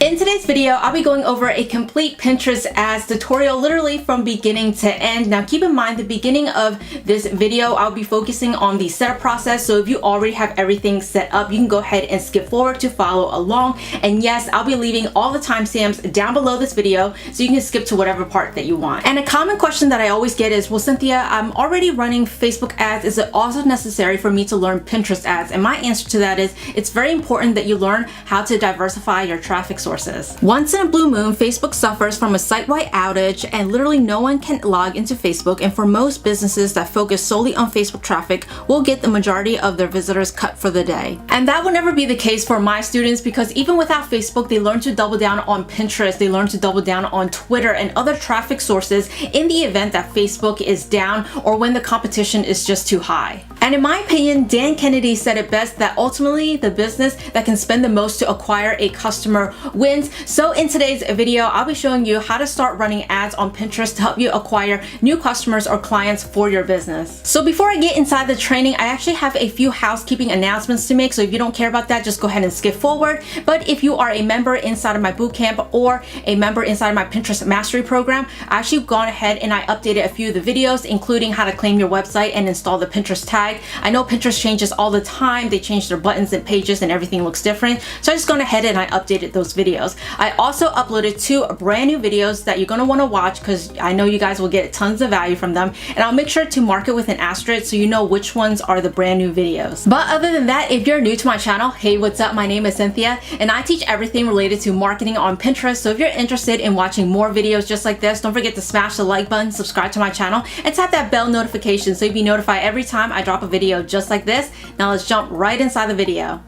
In today's video, I'll be going over a complete Pinterest ads tutorial, literally from beginning to end. Now keep in mind, the beginning of this video, I'll be focusing on the setup process. So if you already have everything set up, you can go ahead and skip forward to follow along. And yes, I'll be leaving all the timestamps down below this video, so you can skip to whatever part that you want. And a common question that I always get is, well, Cynthia, I'm already running Facebook ads. Is it also necessary for me to learn Pinterest ads? And my answer to that is, it's very important that you learn how to diversify your traffic sources. Once in a blue moon, Facebook suffers from a site-wide outage and literally no one can log into Facebook. And for most businesses that focus solely on Facebook traffic, will get the majority of their visitors cut for the day. And that will never be the case for my students, because even without Facebook, they learn to double down on Pinterest, they learn to double down on Twitter and other traffic sources in the event that Facebook is down or when the competition is just too high. And in my opinion, Dan Kennedy said it best, that ultimately the business that can spend the most to acquire a customer wins. So in today's video, I'll be showing you how to start running ads on Pinterest to help you acquire new customers or clients for your business. So before I get inside the training, I actually have a few housekeeping announcements to make. So if you don't care about that, just go ahead and skip forward. But if you are a member inside of my bootcamp or a member inside of my Pinterest mastery program, I actually gone ahead and I updated a few of the videos, including how to claim your website and install the Pinterest tag. I know Pinterest changes all the time. They change their buttons and pages and everything looks different. So I just gone ahead and I updated those videos. I also uploaded 2 brand new videos that you're gonna wanna watch, because I know you guys will get tons of value from them. And I'll make sure to mark it with an asterisk so you know which ones are the brand new videos. But other than that, if you're new to my channel, hey, what's up? My name is Cynthia and I teach everything related to marketing on Pinterest. So if you're interested in watching more videos just like this, don't forget to smash the like button, subscribe to my channel, and tap that bell notification so you'll be notified every time I drop a video just like this. Now let's jump right inside the video.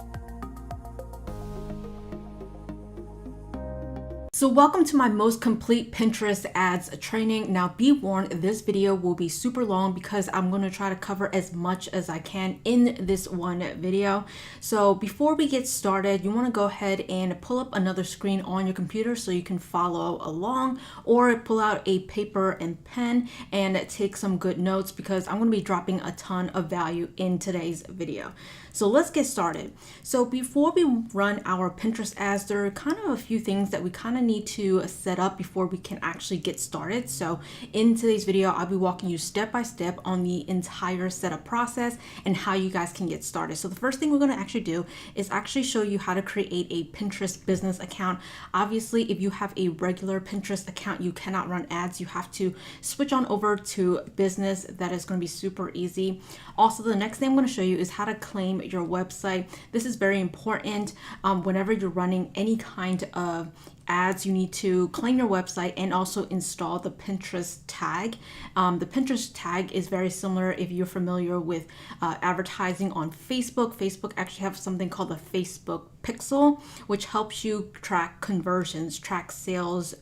So welcome to my most complete Pinterest ads training. Now be warned, this video will be super long because I'm going to try to cover as much as I can in this one video. So before we get started, you want to go ahead and pull up another screen on your computer so you can follow along, or pull out a paper and pen and take some good notes, because I'm going to be dropping a ton of value in today's video. So let's get started. So before we run our Pinterest ads, there are kind of a few things that we kind of need to set up before we can actually get started. So in today's video, I'll be walking you step by step on the entire setup process and how you guys can get started. So the first thing we're going to actually do is actually show you how to create a Pinterest business account. Obviously, if you have a regular Pinterest account, you cannot run ads. You have to switch on over to business. That is going to be super easy. Also, the next thing I'm going to show you is how to claim your website. This is very important. Whenever you're running any kind of ads, you need to claim your website and also install the Pinterest tag. The Pinterest tag is very similar if you're familiar with advertising on Facebook. Facebook actually have something called the Facebook Pixel, which helps you track conversions, track sales,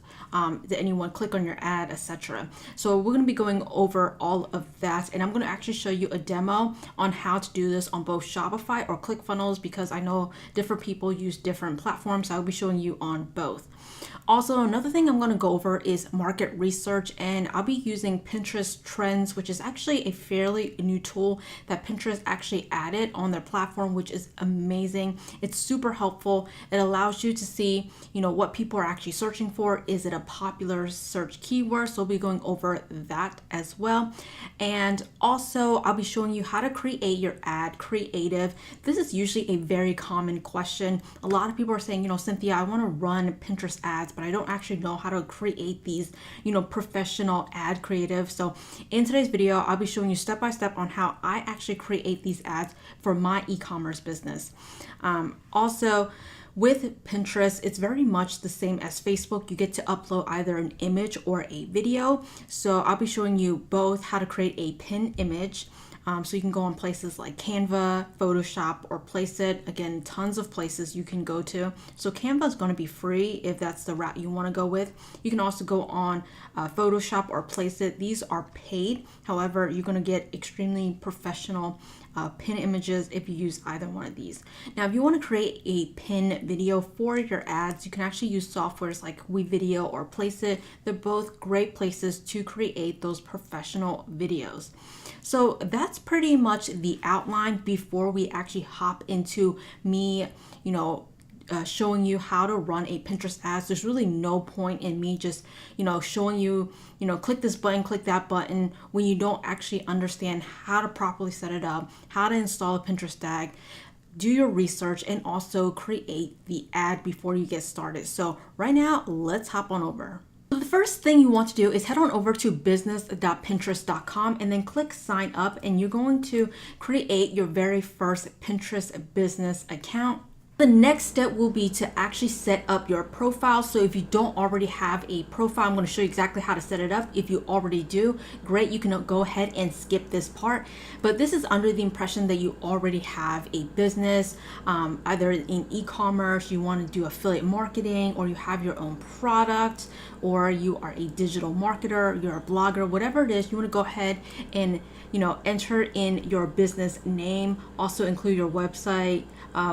did anyone click on your ad, etc. So we're going to be going over all of that, and I'm going to actually show you a demo on how to do this on both Shopify or ClickFunnels, because I know different people use different platforms. So I'll be showing you on both. Also, another thing I'm going to go over is market research, and I'll be using Pinterest Trends, which is actually a fairly new tool that Pinterest actually added on their platform, which is amazing. It's super helpful. It allows you to see, what people are actually searching for. Is it a popular search keyword? So we'll be going over that as well. And also, I'll be showing you how to create your ad creative. This is usually a very common question. A lot of people are saying, Cynthia, I want to run Pinterest ads, but I don't actually know how to create these, professional ad creative. So in today's video, I'll be showing you step by step on how I actually create these ads for my e-commerce business. Also, with Pinterest, it's very much the same as Facebook. You get to upload either an image or a video. So I'll be showing you both how to create a pin image. So you can go on places like Canva, Photoshop, or Placeit. Again, tons of places you can go to. So Canva is going to be free if that's the route you want to go with. You can also go on Photoshop or Placeit. These are paid. However, you're going to get extremely professional pin images if you use either one of these. Now, if you want to create a pin video for your ads, you can actually use softwares like WeVideo or Placeit. They're both great places to create those professional videos. So that's pretty much the outline before we actually hop into me, showing you how to run a Pinterest ads. There's really no point in me just, showing you, click this button, click that button, when you don't actually understand how to properly set it up, how to install a Pinterest tag, do your research, and also create the ad before you get started. So right now, let's hop on over. So the first thing you want to do is head on over to business.pinterest.com and then click sign up, and you're going to create your very first Pinterest business account. The next step will be to actually set up your profile. So if you don't already have a profile, I'm going to show you exactly how to set it up. If you already do, great, you can go ahead and skip this part. But this is under the impression that you already have a business, either in e-commerce, you want to do affiliate marketing, or you have your own product, or you are a digital marketer, you're a blogger, whatever it is, you want to go ahead and enter in your business name, also include your website,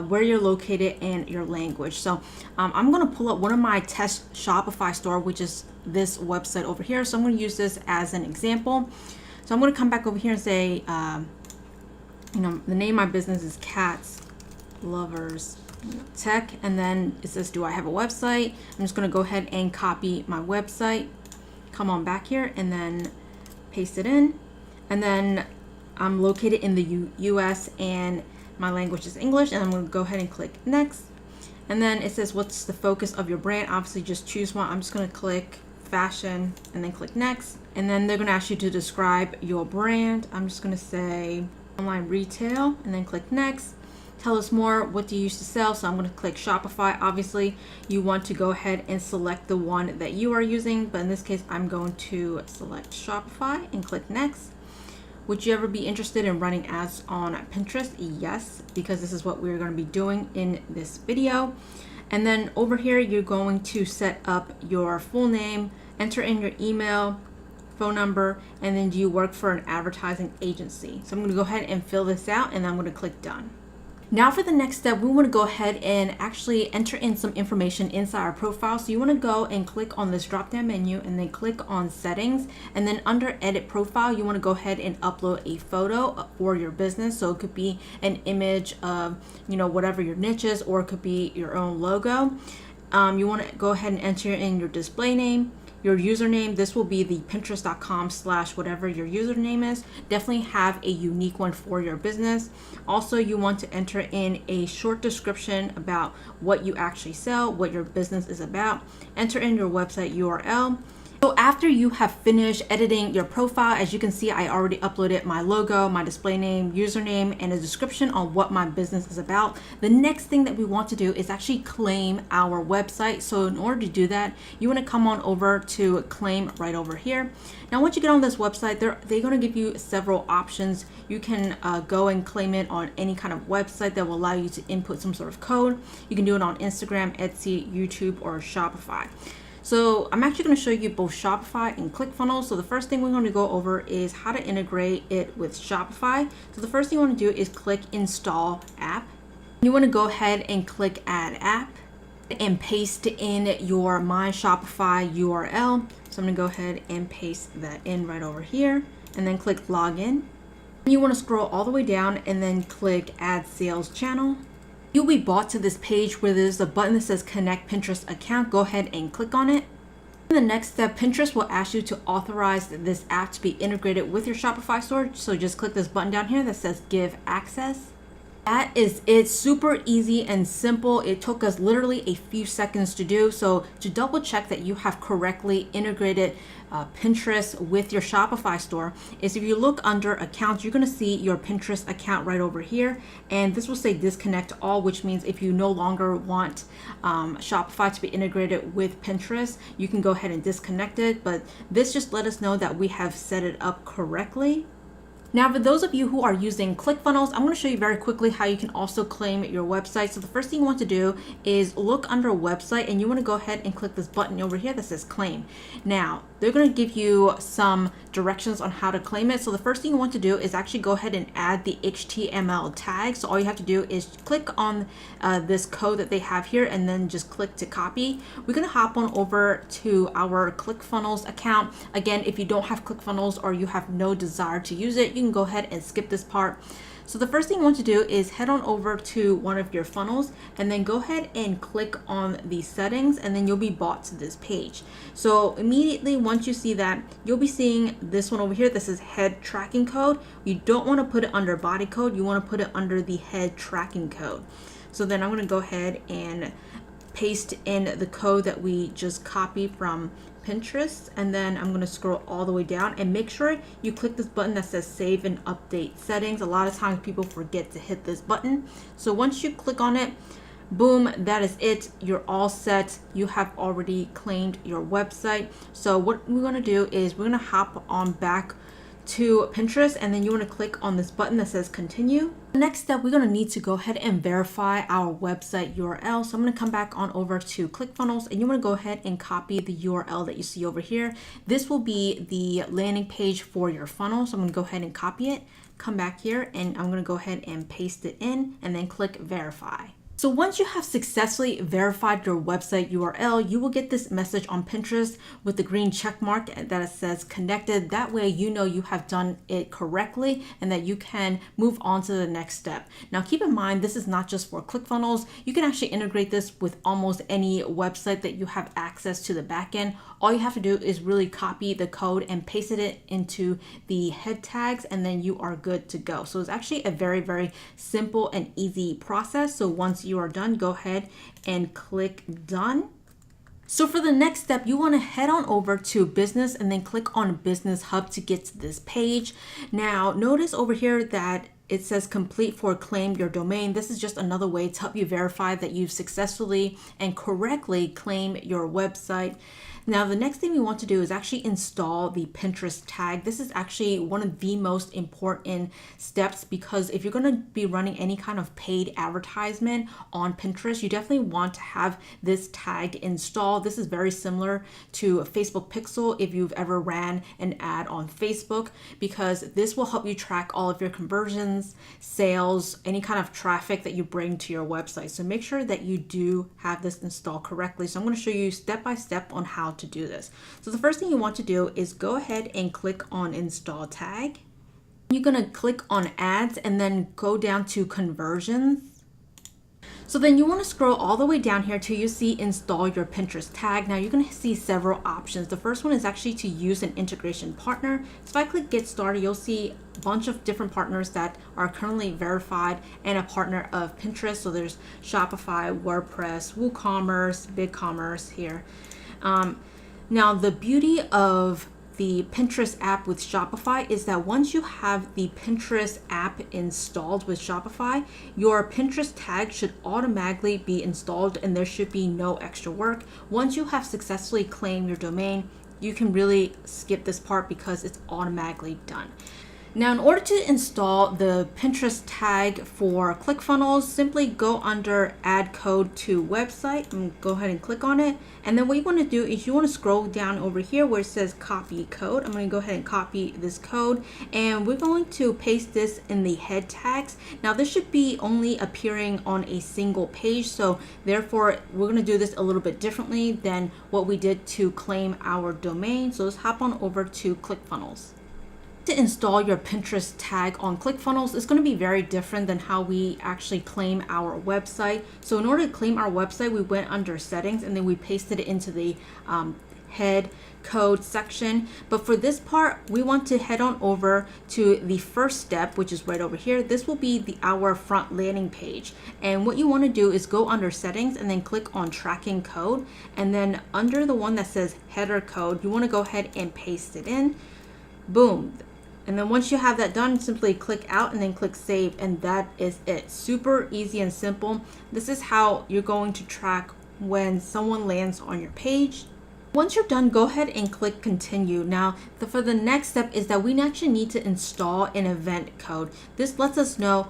where you're located, and your language. So I'm going to pull up one of my test Shopify store, which is this website over here. So I'm going to use this as an example. So I'm going to come back over here and say, the name of my business is Cats Lovers Tech, and then it says, do I have a website? I'm just going to go ahead and copy my website, come on back here, and then paste it in. And then I'm located in the US and my language is English, and I'm going to go ahead and click next. And then it says, what's the focus of your brand? Obviously just choose one. I'm just going to click fashion and then click next. And then they're going to ask you to describe your brand. I'm just going to say online retail and then click next. Tell us more. What do you use to sell? So I'm going to click Shopify. Obviously you want to go ahead and select the one that you are using, but in this case I'm going to select Shopify and click next. Would you ever be interested in running ads on Pinterest? Yes, because this is what we're going to be doing in this video. And then over here, you're going to set up your full name, enter in your email, phone number, and then do you work for an advertising agency? So I'm going to go ahead and fill this out, and I'm going to click done. Now for the next step, we want to go ahead and actually enter in some information inside our profile. So you want to go and click on this drop down menu and then click on settings, and then under edit profile, you want to go ahead and upload a photo for your business. So it could be an image of, whatever your niche is, or it could be your own logo. You want to go ahead and enter in your display name, your username. This will be the pinterest.com/whatever your username is. Definitely have a unique one for your business. Also, you want to enter in a short description about what you actually sell, what your business is about. Enter in your website URL. So after you have finished editing your profile, as you can see, I already uploaded my logo, my display name, username, and a description on what my business is about. The next thing that we want to do is actually claim our website. So in order to do that, you want to come on over to claim right over here. Now, once you get on this website, they're going to give you several options. You can go and claim it on any kind of website that will allow you to input some sort of code. You can do it on Instagram, Etsy, YouTube, or Shopify. So I'm actually going to show you both Shopify and ClickFunnels. So the first thing we're going to go over is how to integrate it with Shopify. So the first thing you want to do is click Install App. You want to go ahead and click Add App and paste in your My Shopify URL. So I'm going to go ahead and paste that in right over here, and then click Login. You want to scroll all the way down and then click Add Sales Channel. You'll be brought to this page where there's a button that says Connect Pinterest Account. Go ahead and click on it. In the next step, Pinterest will ask you to authorize this app to be integrated with your Shopify store. So just click this button down here that says Give Access. That is it. Super easy and simple. It took us literally a few seconds to do. So to double check that you have correctly integrated Pinterest with your Shopify store is if you look under accounts, you're going to see your Pinterest account right over here. And this will say disconnect all, which means if you no longer want Shopify to be integrated with Pinterest, you can go ahead and disconnect it. But this just let us know that we have set it up correctly. Now, for those of you who are using ClickFunnels, I'm going to show you very quickly how you can also claim your website. So the first thing you want to do is look under website, and you want to go ahead and click this button over here that says claim. Now, they're going to give you some directions on how to claim it. So the first thing you want to do is actually go ahead and add the HTML tag. So all you have to do is click on this code that they have here and then just click to copy. We're going to hop on over to our ClickFunnels account. Again, if you don't have ClickFunnels or you have no desire to use it, you can go ahead and skip this part. So the first thing you want to do is head on over to one of your funnels and then go ahead and click on the settings, and then you'll be brought to this page. So immediately once you see that, you'll be seeing this one over here. This is head tracking code. You don't want to put it under body code. You want to put it under the head tracking code. So then I'm going to go ahead and paste in the code that we just copied from Pinterest, and then I'm going to scroll all the way down and make sure you click this button that says save and update settings. A lot of times people forget to hit this button. So once you click on it, boom, that is it. You're all set. You have already claimed your website. So what we're going to do is we're going to hop on back to Pinterest, and then you want to click on this button that says continue. Next step, we're going to need to go ahead and verify our website URL. So I'm going to come back on over to ClickFunnels, and you want to go ahead and copy the URL that you see over here. This will be the landing page for your funnel. So I'm going to go ahead and copy it, come back here, and I'm going to go ahead and paste it in, and then click verify. So once you have successfully verified your website URL, you will get this message on Pinterest with the green check mark that says connected. That way you know you have done it correctly and that you can move on to the next step. Now keep in mind, this is not just for ClickFunnels. You can actually integrate this with almost any website that you have access to the backend. All you have to do is really copy the code and paste it into the head tags, and then you are good to go. So it's actually a very, very simple and easy process. So once you are done, go ahead and click done. So for the next step, you want to head on over to business and then click on Business Hub to get to this page. Now notice over here that it says complete for claim your domain. This is just another way to help you verify that you've successfully and correctly claimed your website. Now, the next thing we want to do is actually install the Pinterest tag. This is actually one of the most important steps, because if you're going to be running any kind of paid advertisement on Pinterest, you definitely want to have this tag installed. This is very similar to a Facebook Pixel if you've ever ran an ad on Facebook, because this will help you track all of your conversions, sales, any kind of traffic that you bring to your website. So make sure that you do have this installed correctly. So I'm going to show you step by step on how to do this. So the first thing you want to do is go ahead and click on install tag. You're going to click on ads and then go down to conversions. So then you want to scroll all the way down here till you see install your Pinterest tag. Now you're going to see several options. The first one is actually to use an integration partner. So if I click get started, you'll see a bunch of different partners that are currently verified and a partner of Pinterest. So there's Shopify, WordPress, WooCommerce, BigCommerce here. Now the beauty of the Pinterest app with Shopify is that once you have the Pinterest app installed with Shopify, your Pinterest tag should automatically be installed and there should be no extra work. Once you have successfully claimed your domain, you can really skip this part because it's automatically done. Now, in order to install the Pinterest tag for ClickFunnels, simply go under Add Code to Website and go ahead and click on it. And then what you want to do is you want to scroll down over here where it says Copy Code. I'm going to go ahead and copy this code, and we're going to paste this in the head tags. Now, this should be only appearing on a single page, so therefore we're going to do this a little bit differently than what we did to claim our domain. So let's hop on over to ClickFunnels. To install your Pinterest tag on ClickFunnels is going to be very different than how we actually claim our website. So in order to claim our website, we went under settings and then we pasted it into the head code section. But for this part, we want to head on over to the first step, which is right over here. This will be our front landing page. And what you want to do is go under settings and then click on tracking code. And then under the one that says header code, you want to go ahead and paste it in. Boom. And then once you have that done, simply click out and then click save, and that is it. Super easy and simple. This is how you're going to track when someone lands on your page. Once you're done, go ahead and click continue. Now, for the next step is that we actually need to install an event code. This lets us know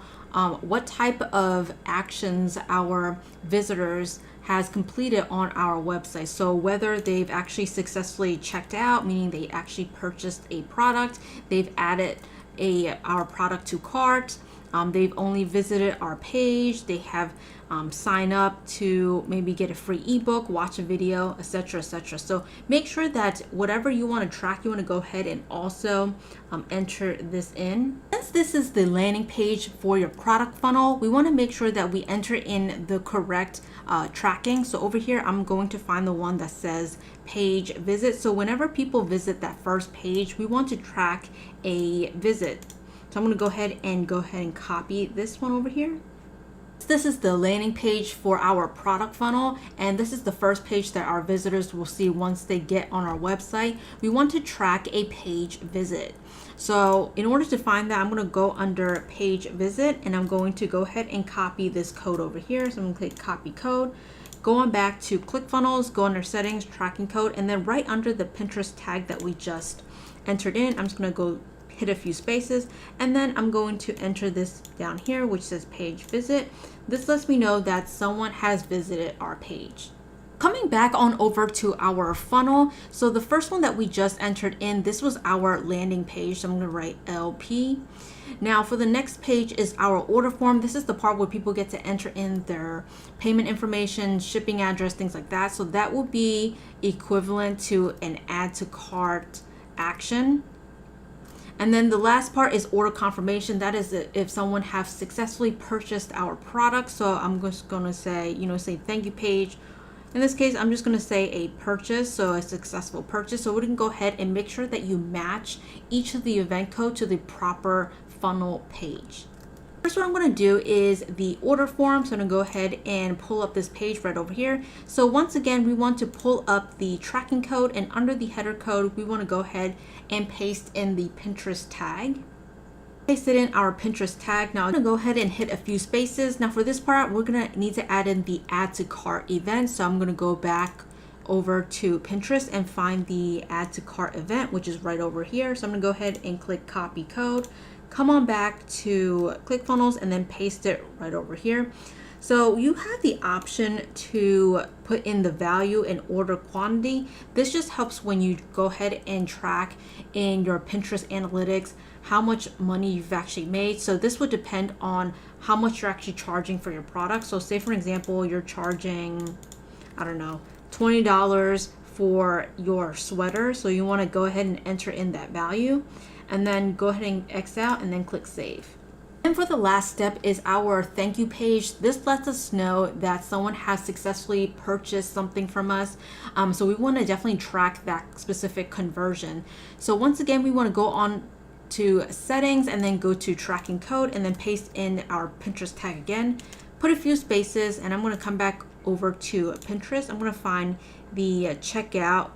what type of actions our visitors has completed on our website. So whether they've actually successfully checked out, meaning they actually purchased a product, they've added our product to cart, they've only visited our page, they have sign up to maybe get a free ebook, watch a video, etc., etc. So make sure that whatever you want to track, you want to go ahead and also enter this in. Since this is the landing page for your product funnel, we want to make sure that we enter in the correct tracking. So over here, I'm going to find the one that says page visit. So whenever people visit that first page, we want to track a visit. So I'm going to go ahead and copy this one over here. This is the landing page for our product funnel, and this is the first page that our visitors will see once they get on our website. We want to track a page visit. So in order to find that, I'm going to go under page visit, and I'm going to go ahead and copy this code over here. So I'm going to click copy code, go on back to ClickFunnels, go under settings, tracking code, and then right under the Pinterest tag that we just entered in, I'm just going to go hit a few spaces, and then I'm going to enter this down here, which says page visit. This lets me know that someone has visited our page. Coming back on over to our funnel, so the first one that we just entered in, this was our landing page. So I'm going to write LP. Now for the next page is our order form. This is the part where people get to enter in their payment information, shipping address, things like that. So that will be equivalent to an add to cart action. And then the last part is order confirmation. That is if someone has successfully purchased our product. So I'm just going to say, say thank you page. In this case, I'm just going to say a purchase, so a successful purchase. So we can go ahead and make sure that you match each of the event code to the proper funnel page. First, what I'm going to do is the order form. So I'm going to go ahead and pull up this page right over here. So once again, we want to pull up the tracking code, and under the header code, we want to go ahead and paste in the Pinterest tag. Paste it in our Pinterest tag. Now I'm going to go ahead and hit a few spaces. Now for this part, we're going to need to add in the add to cart event. So I'm going to go back over to Pinterest and find the add to cart event, which is right over here. So I'm going to go ahead and click copy code. Come on back to ClickFunnels and then paste it right over here. So you have the option to put in the value and order quantity. This just helps when you go ahead and track in your Pinterest analytics how much money you've actually made. So this would depend on how much you're actually charging for your product. So say for example, you're charging, I don't know, $20 for your sweater. So you want to go ahead and enter in that value, and then go ahead and X out and then click save. And for the last step is our thank you page. This lets us know that someone has successfully purchased something from us. So we want to definitely track that specific conversion. So once again, we want to go on to settings and then go to tracking code and then paste in our Pinterest tag again, put a few spaces, and I'm going to come back over to Pinterest. I'm going to find the checkout,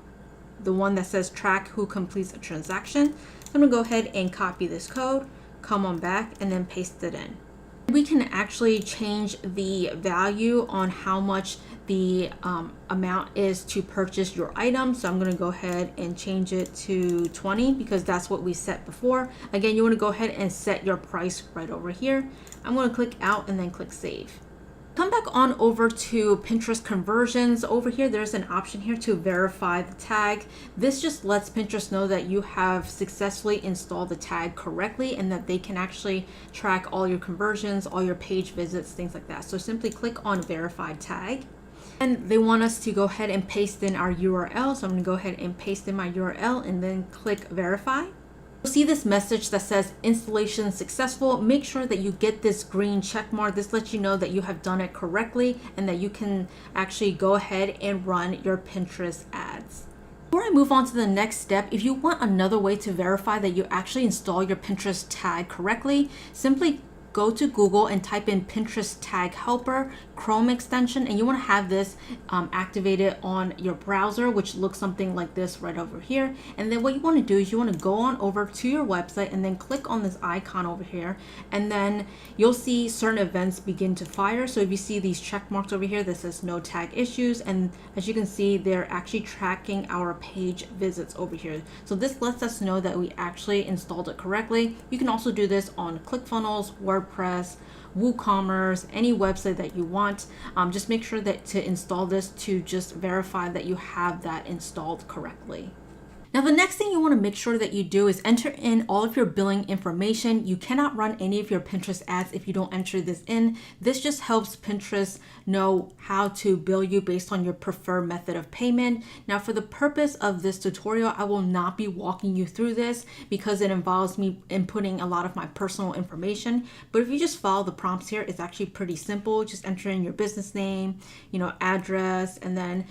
the one that says track who completes a transaction. I'm going to go ahead and copy this code, come on back, and then paste it in. We can actually change the value on how much the amount is to purchase your item. So I'm going to go ahead and change it to 20 because that's what we set before. Again, you want to go ahead and set your price right over here. I'm going to click out and then click save. Come back on over to Pinterest conversions. Over here, there's an option here to verify the tag. This just lets Pinterest know that you have successfully installed the tag correctly and that they can actually track all your conversions, all your page visits, things like that. So simply click on verified tag. And they want us to go ahead and paste in our URL. So I'm going to go ahead and paste in my URL and then click verify. You'll see this message that says installation successful. Make sure that you get this green check mark. This lets you know that you have done it correctly and that you can actually go ahead and run your Pinterest ads. Before I move on to the next step, if you want another way to verify that you actually install your Pinterest tag correctly, simply go to Google and type in Pinterest Tag Helper Chrome extension, and you want to have this activated on your browser, which looks something like this right over here. And then what you want to do is you want to go on over to your website and then click on this icon over here, and then you'll see certain events begin to fire. So if you see these check marks over here that says no tag issues, and as you can see, they're actually tracking our page visits over here. So this lets us know that we actually installed it correctly. You can also do this on ClickFunnels, WordPress, WooCommerce, any website that you want. Just make sure that to install this to just verify that you have that installed correctly. Now, the next thing you want to make sure that you do is enter in all of your billing information. You cannot run any of your Pinterest ads if you don't enter this in. This just helps Pinterest know how to bill you based on your preferred method of payment. Now, for the purpose of this tutorial, I will not be walking you through this because it involves me inputting a lot of my personal information. But if you just follow the prompts here, it's actually pretty simple. Just enter in your business name, address, and then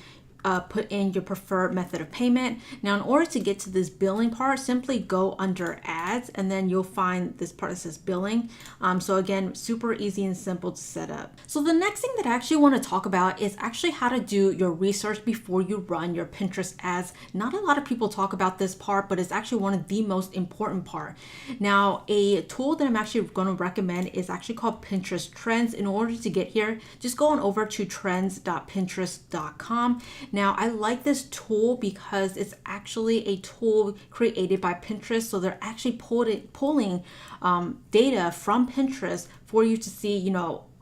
put in your preferred method of payment. Now, in order to get to this billing part, simply go under ads and then you'll find this part that says billing. So again, super easy and simple to set up. So the next thing that I actually want to talk about is actually how to do your research before you run your Pinterest ads. Not a lot of people talk about this part, but it's actually one of the most important part. Now, a tool that I'm actually going to recommend is actually called Pinterest Trends. In order to get here, just go on over to trends.pinterest.com. Now, I like this tool because it's actually a tool created by Pinterest. So they're actually pulling data from Pinterest for you to see,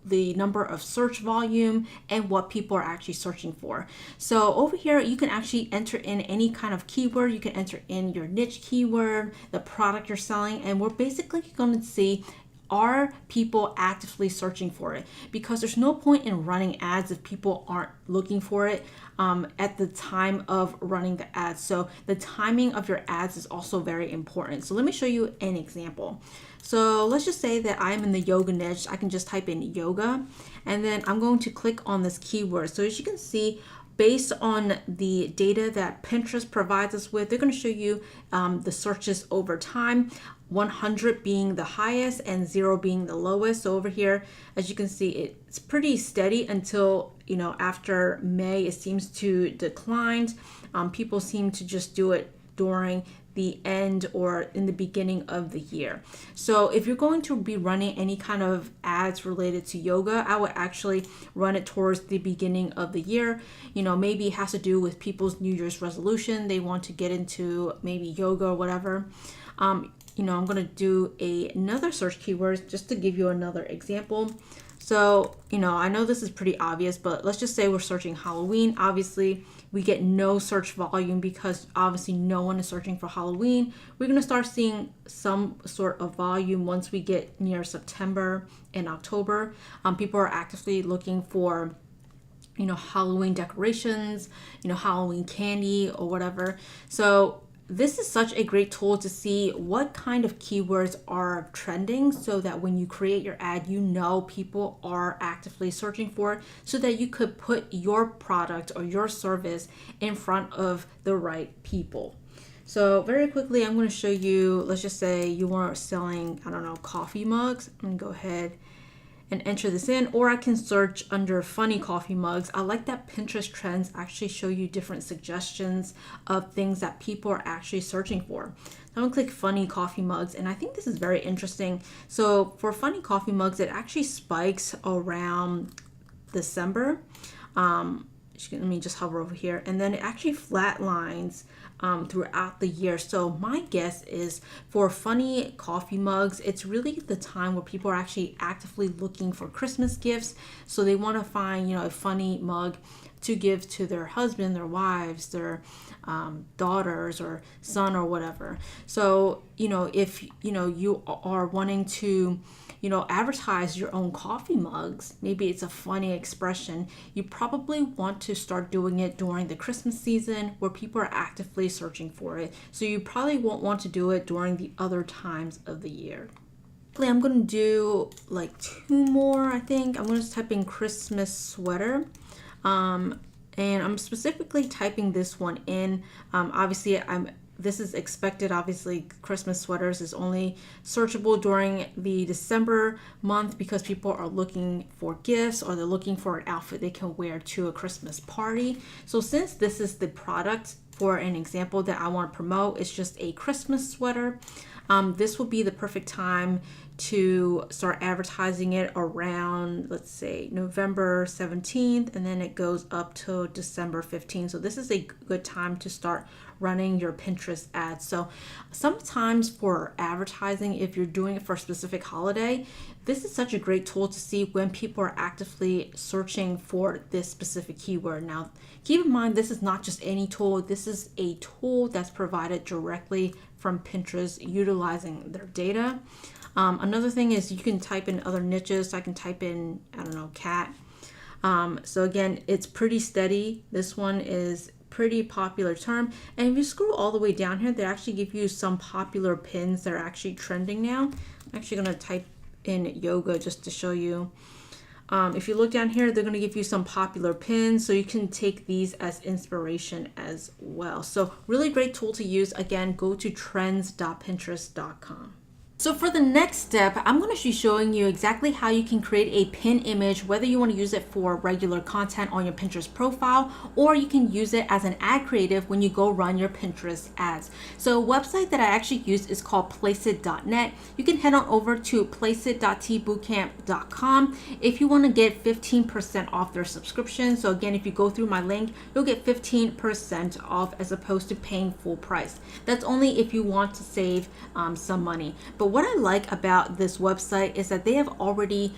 the number of search volume and what people are actually searching for. So over here, you can actually enter in any kind of keyword. You can enter in your niche keyword, the product you're selling, and we're basically going to see, are people actively searching for it? Because there's no point in running ads if people aren't looking for it at the time of running the ads. So the timing of your ads is also very important. So let me show you an example. So let's just say that I'm in the yoga niche. I can just type in yoga and then I'm going to click on this keyword. So as you can see, based on the data that Pinterest provides us with, they're going to show you the searches over time, 100 being the highest and 0 being the lowest. So over here, as you can see, it's pretty steady until, after May, it seems to decline. People seem to just do it during the end or in the beginning of the year. So if you're going to be running any kind of ads related to yoga, I would actually run it towards the beginning of the year. Maybe it has to do with people's New Year's resolution. They want to get into maybe yoga or whatever. I'm going to do another search keyword just to give you another example. So, I know this is pretty obvious, but let's just say we're searching Halloween. Obviously, we get no search volume because obviously no one is searching for Halloween. We're going to start seeing some sort of volume once we get near September and October. People are actively looking for Halloween decorations, Halloween candy or whatever. So this is such a great tool to see what kind of keywords are trending so that when you create your ad, people are actively searching for it so that you could put your product or your service in front of the right people. So very quickly, I'm going to show you, let's just say you are selling, coffee mugs. I'm going to go ahead and enter this in, or I can search under funny coffee mugs. I like that Pinterest Trends actually show you different suggestions of things that people are actually searching for. So I'm gonna click funny coffee mugs, and I think this is very interesting. So for funny coffee mugs, it actually spikes around December. Let me just hover over here, and then it actually flatlines throughout the year. So my guess is for funny coffee mugs, it's really the time where people are actually actively looking for Christmas gifts. So they want to find, a funny mug to give to their husband, their wives, their daughters or son or whatever. So, if, you are wanting to, advertise your own coffee mugs, maybe it's a funny expression, you probably want to start doing it during the Christmas season where people are actively searching for it. So you probably won't want to do it during the other times of the year. I'm going to do like 2 more, I think. I'm going to type in Christmas sweater. And I'm specifically typing this one in. Obviously, this is expected. Obviously, Christmas sweaters is only searchable during the December month because people are looking for gifts or they're looking for an outfit they can wear to a Christmas party. So since this is the product for an example that I want to promote, it's just a Christmas sweater. this will be the perfect time to start advertising it around, let's say, November 17th, and then it goes up to December 15th. So this is a good time to start running your Pinterest ads. So sometimes for advertising, if you're doing it for a specific holiday, this is such a great tool to see when people are actively searching for this specific keyword. Now, keep in mind, this is not just any tool. This is a tool that's provided directly from Pinterest utilizing their data. Another thing is you can type in other niches. So I can type in, I don't know, cat. So again, it's pretty steady. This one is pretty popular term. And if you scroll all the way down here, they actually give you some popular pins that are actually trending now. I'm actually going to type in yoga just to show you. If you look down here, they're going to give you some popular pins, so you can take these as inspiration as well. So really great tool to use. Again, go to trends.pinterest.com. So for the next step, I'm going to be showing you exactly how you can create a pin image, whether you want to use it for regular content on your Pinterest profile, or you can use it as an ad creative when you go run your Pinterest ads. So a website that I actually use is called placeit.net. You can head on over to placeit.tbootcamp.com if you want to get 15% off their subscription. So again, if you go through my link, you'll get 15% off as opposed to paying full price. That's only if you want to save some money. But what I like about this website is that they have already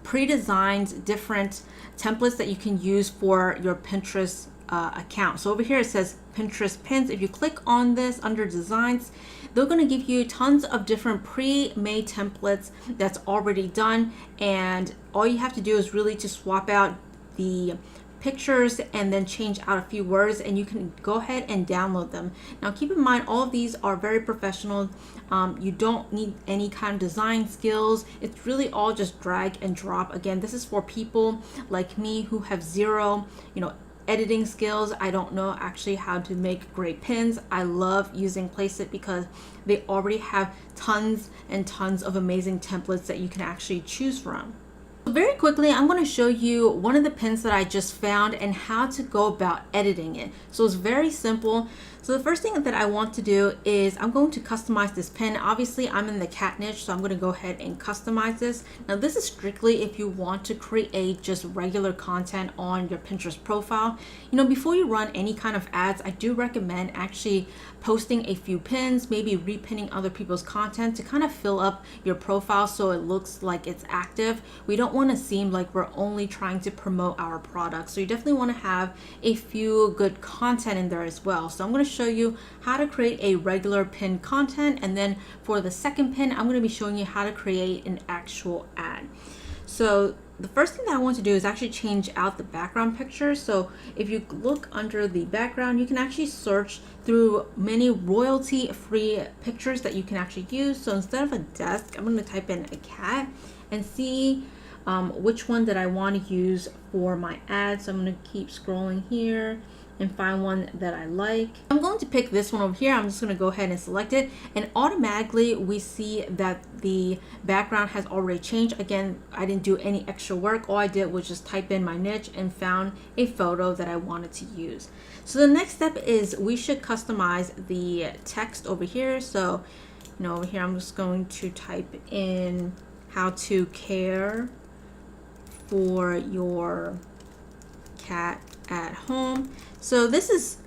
pre-designed different templates that you can use for your Pinterest account. So over here it says Pinterest pins. If you click on this under designs, they're going to give you tons of different pre-made templates that's already done, and all you have to do is really to swap out the pictures and then change out a few words, and you can go ahead and download them. Now keep in mind, all of these are very professional. You don't need any kind of design skills. It's really all just drag and drop. Again, this is for people like me who have zero, editing skills. I don't know actually how to make great pins. I love using Placeit because they already have tons and tons of amazing templates that you can actually choose from. Very quickly, I'm going to show you one of the pins that I just found and how to go about editing it. So it's very simple. So the first thing that I want to do is I'm going to customize this pin. Obviously, I'm in the cat niche, so I'm going to go ahead and customize this. Now, this is strictly if you want to create just regular content on your Pinterest profile. Before you run any kind of ads, I do recommend actually posting a few pins, maybe repinning other people's content to kind of fill up your profile so it looks like it's active. We don't want to seem like we're only trying to promote our product. So you definitely want to have a few good content in there as well. So I'm going to show you how to create a regular pin content, and then for the second pin, I'm going to be showing you how to create an actual ad. So the first thing that I want to do is actually change out the background picture. So if you look under the background, you can actually search through many royalty-free pictures that you can actually use. So instead of a desk, I'm going to type in a cat and see which one that I want to use for my ad. So I'm going to keep scrolling here and find one that I like. I'm going to pick this one over here. I'm just going to go ahead and select it, and automatically we see that the background has already changed. Again, I didn't do any extra work. All I did was just type in my niche and found a photo that I wanted to use. So the next step is we should customize the text over here. So over here I'm just going to type in how to care for your cat at home. So this is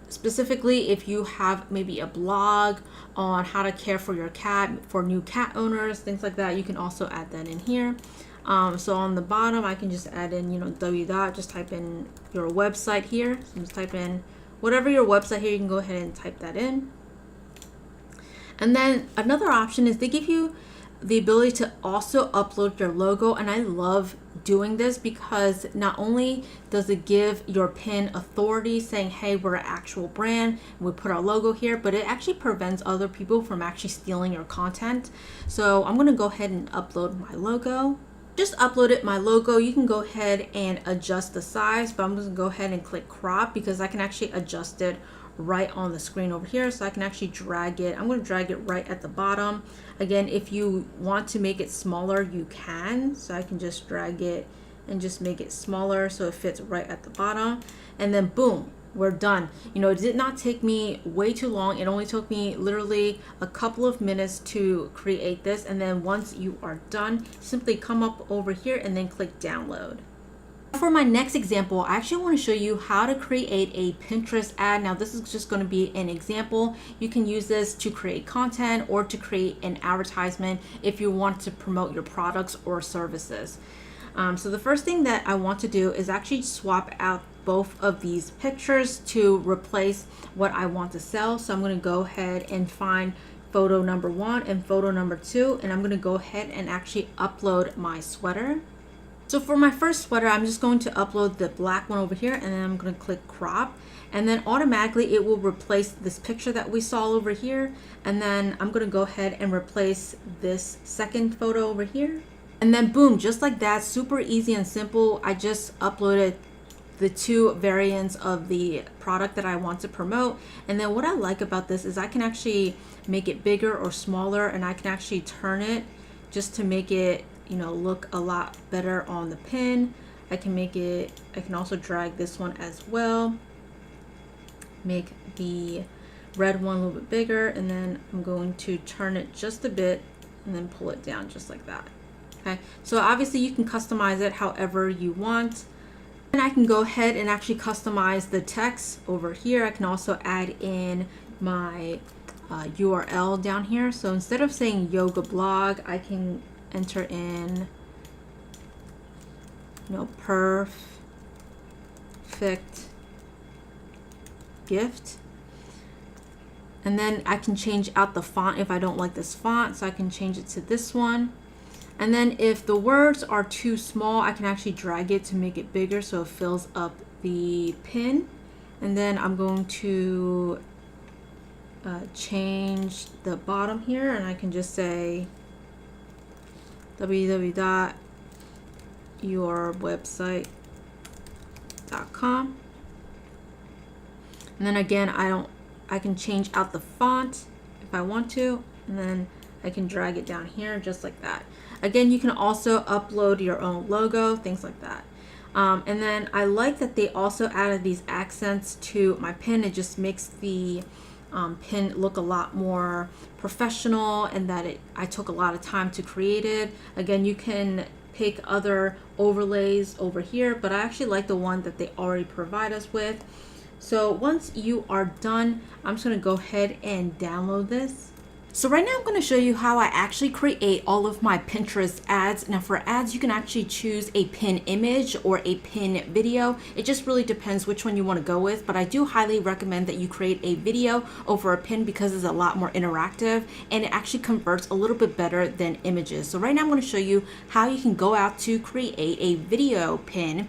specifically if you have maybe a blog on how to care for your cat, for new cat owners, things like that. You can also add that in here. So on the bottom, I can just add in, just type in your website here. So just type in whatever your website here, you can go ahead and type that in. And then another option is they give you the ability to also upload your logo, and I love doing this because not only does it give your pin authority saying, hey, we're an actual brand, we put our logo here, but it actually prevents other people from actually stealing your content. So I'm going to go ahead and upload my logo. Just uploaded my logo. You can go ahead and adjust the size, but I'm just going to go ahead and click crop because I can actually adjust it right on the screen over here. So I can actually drag it. I'm going to drag it right at the bottom. Again, if you want to make it smaller, you can. So I can just drag it and just make it smaller so it fits right at the bottom. And then boom, we're done. You know, it did not take me way too long. It only took me literally a couple of minutes to create this. And then once you are done, simply come up over here and then click download. For my next example, I actually want to show you how to create a Pinterest ad. Now, this is just going to be an example. You can use this to create content or to create an advertisement if you want to promote your products or services. So the first thing that I want to do is actually swap out both of these pictures to replace what I want to sell. So I'm going to go ahead and find photo number 1 and photo number 2, and I'm going to go ahead and actually upload my sweater. So for my first sweater, I'm just going to upload the black one over here, and then I'm going to click crop, and then automatically it will replace this picture that we saw over here. And then I'm going to go ahead and replace this second photo over here. And then boom, just like that, super easy and simple. I just uploaded the 2 variants of the product that I want to promote. And then what I like about this is I can actually make it bigger or smaller, and I can actually turn it just to make it, you know, look a lot better on the pin. I can also drag this one as well, make the red one a little bit bigger, and then I'm going to turn it just a bit and then pull it down just like that. Okay, so obviously you can customize it however you want. And I can go ahead and actually customize the text over here. I can also add in my URL down here. So instead of saying yoga blog, I can enter in, you know, perfect gift. And then I can change out the font if I don't like this font. So I can change it to this one. And then if the words are too small, I can actually drag it to make it bigger so it fills up the pin. And then I'm going to change the bottom here, and I can just say www.yourwebsite.com. And then again, I can change out the font if I want to, and then I can drag it down here just like that. Again, you can also upload your own logo, things like that. And then I like that they also added these accents to my pin. It just makes the pin look a lot more professional, and that I took a lot of time to create it. Again, you can pick other overlays over here, but I actually like the one that they already provide us with. So once you are done, I'm just going to go ahead and download this. So right now I'm going to show you how I actually create all of my Pinterest ads. Now for ads, you can actually choose a pin image or a pin video. It just really depends which one you want to go with, but I do highly recommend that you create a video over a pin because it's a lot more interactive and it actually converts a little bit better than images. So right now I'm going to show you how you can go out to create a video pin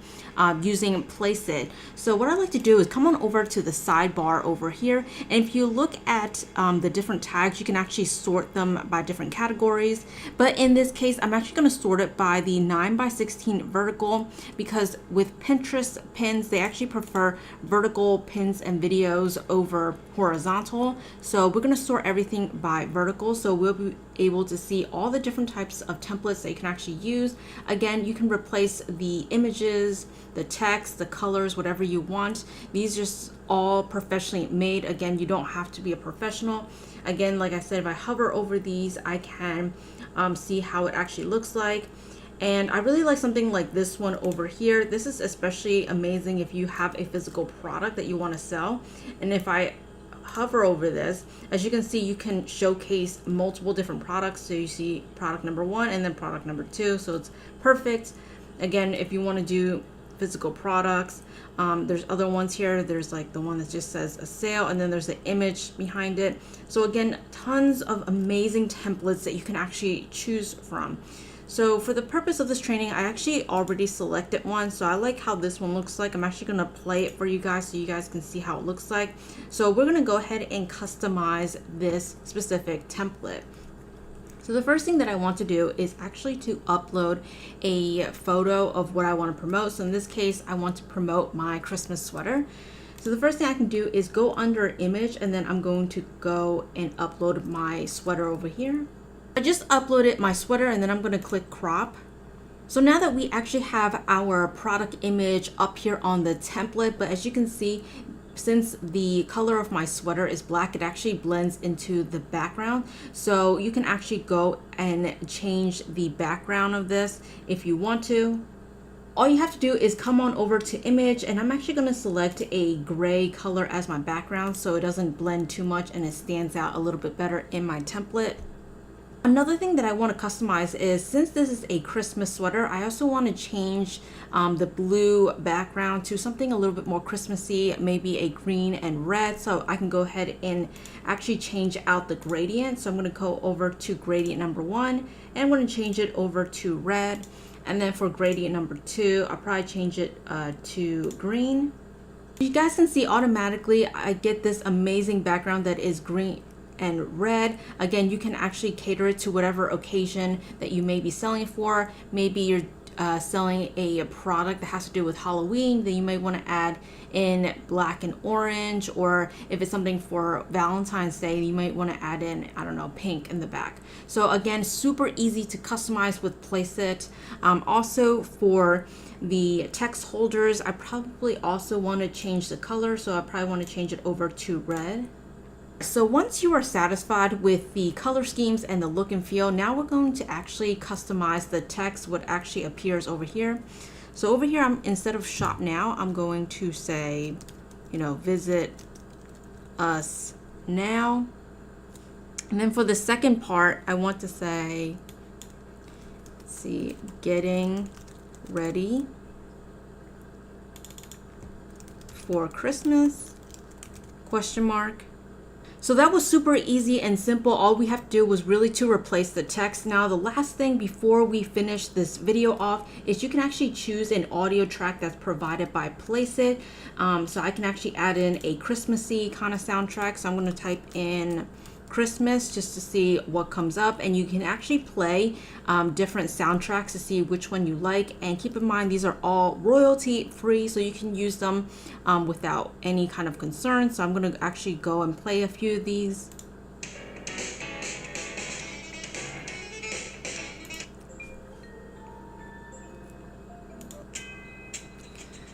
using Placeit. So what I like to do is come on over to the sidebar over here, and if you look at the different tags, you can actually sort them by different categories. But in this case, I'm actually going to sort it by the 9x16 vertical, because with Pinterest pins, they actually prefer vertical pins and videos over horizontal. So we're going to sort everything by vertical, so we'll be able to see all the different types of templates that you can actually use. Again, you can replace the images, the text, the colors, whatever you want. These are just all professionally made. Again, you don't have to be a professional. Again, like I said, if I hover over these, I can see how it actually looks like. And I really like something like this one over here. This is especially amazing if you have a physical product that you want to sell. And if I hover over this, as you can see, you can showcase multiple different products. So you see product number 1 and then product number 2. So it's perfect. Again, if you want to do physical products, there's other ones here. There's like the one that just says a sale, and then there's the image behind it. So again, tons of amazing templates that you can actually choose from. So for the purpose of this training, I actually already selected one. So I like how this one looks like. I'm actually going to play it for you guys so you guys can see how it looks like. So we're going to go ahead and customize this specific template. So the first thing that I want to do is actually to upload a photo of what I want to promote. So in this case, I want to promote my Christmas sweater. So the first thing I can do is go under image, and then I'm going to go and upload my sweater over here. I just uploaded my sweater, and then I'm going to click crop. So now that we actually have our product image up here on the template, but as you can see, since the color of my sweater is black, it actually blends into the background. So you can actually go and change the background of this if you want to. All you have to do is come on over to image, and I'm actually going to select a gray color as my background so it doesn't blend too much and it stands out a little bit better in my template. Another thing that I want to customize is, since this is a Christmas sweater, I also want to change the blue background to something a little bit more Christmassy, maybe a green and red. So I can go ahead and actually change out the gradient. So I'm going to go over to gradient number 1 and I'm going to change it over to red. And then for gradient number 2, I'll probably change it to green. You guys can see automatically I get this amazing background that is green and red. Again, you can actually cater it to whatever occasion that you may be selling it for. Maybe you're selling a product that has to do with Halloween, then you may want to add in black and orange, or if it's something for Valentine's Day, you might want to add in, I don't know, pink in the back. So again, super easy to customize with Placeit. Also for the text holders, I probably also want to change the color, so I probably want to change it over to red. So once you are satisfied with the color schemes and the look and feel, now we're going to actually customize the text, what actually appears over here. So over here, instead of shop now, I'm going to say, visit us now. And then for the second part, I want to say, let's see, getting ready for Christmas, question mark. So that was super easy and simple. All we have to do was really to replace the text. Now, the last thing before we finish this video off is you can actually choose an audio track that's provided by Placeit. So I can actually add in a Christmassy kind of soundtrack. So I'm going to type in Christmas just to see what comes up, and you can actually play different soundtracks to see which one you like. And keep in mind, these are all royalty free, so you can use them without any kind of concern. So I'm going to actually go and play a few of these.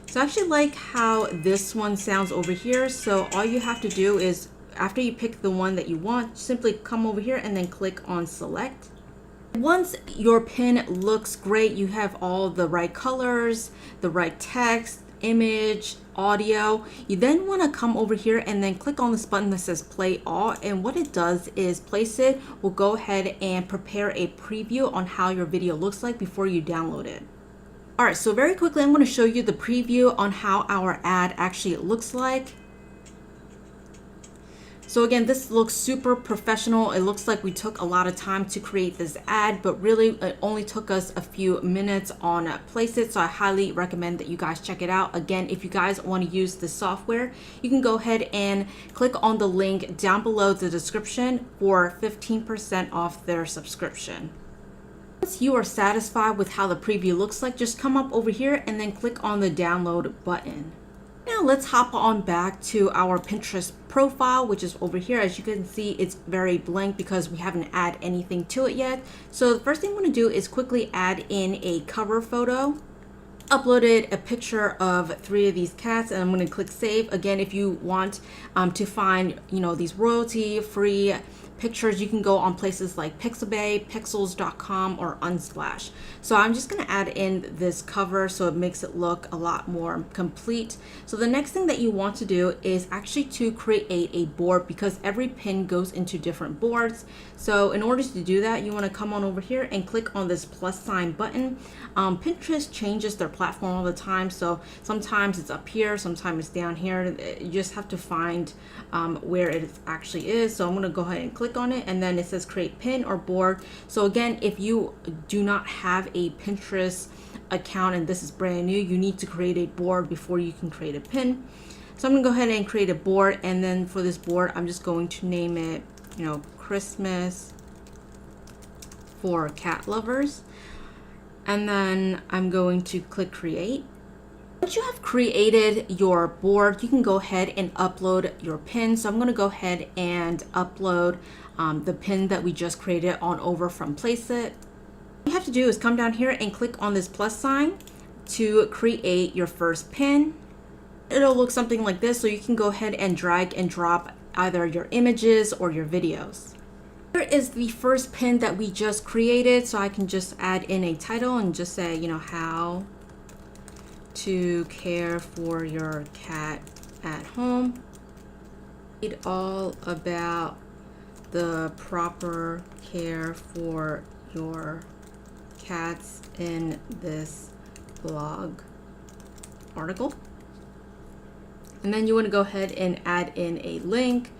So I actually like how this one sounds over here. So all you have to do is, after you pick the one that you want, simply come over here and then click on select. Once your pin looks great, you have all the right colors, the right text, image, audio, you then want to come over here and then click on this button that says play all. And what it does is Placeit will go ahead and prepare a preview on how your video looks like before you download it. All right, so very quickly, I'm going to show you the preview on how our ad actually looks like. So again, this looks super professional. It looks like we took a lot of time to create this ad, but really it only took us a few minutes on Placeit. So I highly recommend that you guys check it out. Again, if you guys want to use this software, you can go ahead and click on the link down below the description for 15% off their subscription. Once you are satisfied with how the preview looks like, just come up over here and then click on the download button. Now let's hop on back to our Pinterest profile, which is over here. As you can see, it's very blank because we haven't added anything to it yet. So the first thing I'm going to do is quickly add in a cover photo. Uploaded a picture of 3 of these cats, and I'm going to click save. Again, if you want to find these royalty free pictures, you can go on places like Pixabay, Pixels.com, or Unsplash. So I'm just going to add in this cover so it makes it look a lot more complete. So the next thing that you want to do is actually to create a board, because every pin goes into different boards. So in order to do that, you want to come on over here and click on this plus sign button. Pinterest changes their platform all the time, so sometimes it's up here, sometimes it's down here. You just have to find where it actually is. So I'm going to go ahead and click on it, and then it says create pin or board. So again, if you do not have a Pinterest account and this is brand new, you need to create a board before you can create a pin. So I'm going to go ahead and create a board, and then for this board, I'm just going to name it, Christmas for cat lovers. And then I'm going to click create. Once you have created your board, you can go ahead and upload your pin. So I'm going to go ahead and upload the pin that we just created on over from Placeit. What you have to do is come down here and click on this plus sign to create your first pin. It'll look something like this, so you can go ahead and drag and drop either your images or your videos. Here is the first pin that we just created, so I can just add in a title and just say, you know, how to care for your cat at home. Read all about the proper care for your cats in this blog article. And then you want to go ahead and add in a link.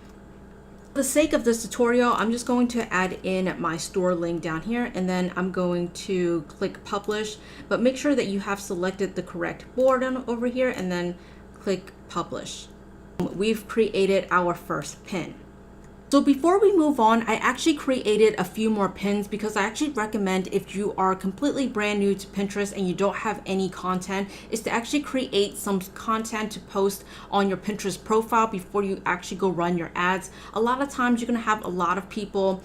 For the sake of this tutorial, I'm just going to add in my store link down here, and then I'm going to click publish, but make sure that you have selected the correct board over here and then click publish. We've created our first pin. So before we move on, I actually created a few more pins because I actually recommend, if you are completely brand new to Pinterest and you don't have any content, is to actually create some content to post on your Pinterest profile before you actually go run your ads. A lot of times you're going to have a lot of people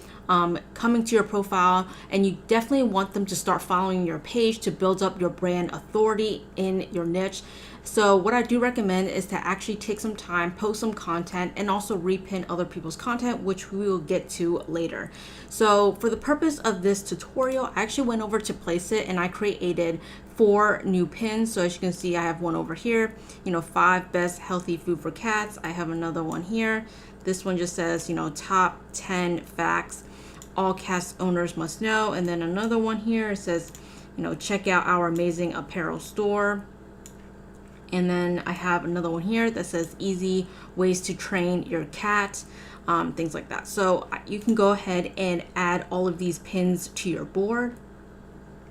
coming to your profile, and you definitely want them to start following your page to build up your brand authority in your niche. So what I do recommend is to actually take some time, post some content, and also repin other people's content, which we will get to later. So for the purpose of this tutorial, I actually went over to Place It and I created 4 new pins. So as you can see, I have one over here, you know, 5 best healthy food for cats. I have another one here. This one just says, you know, top 10 facts all cat owners must know. And then another one here, it says, you know, check out our amazing apparel store. And then I have another one here that says easy ways to train your cat, things like that. So you can go ahead and add all of these pins to your board.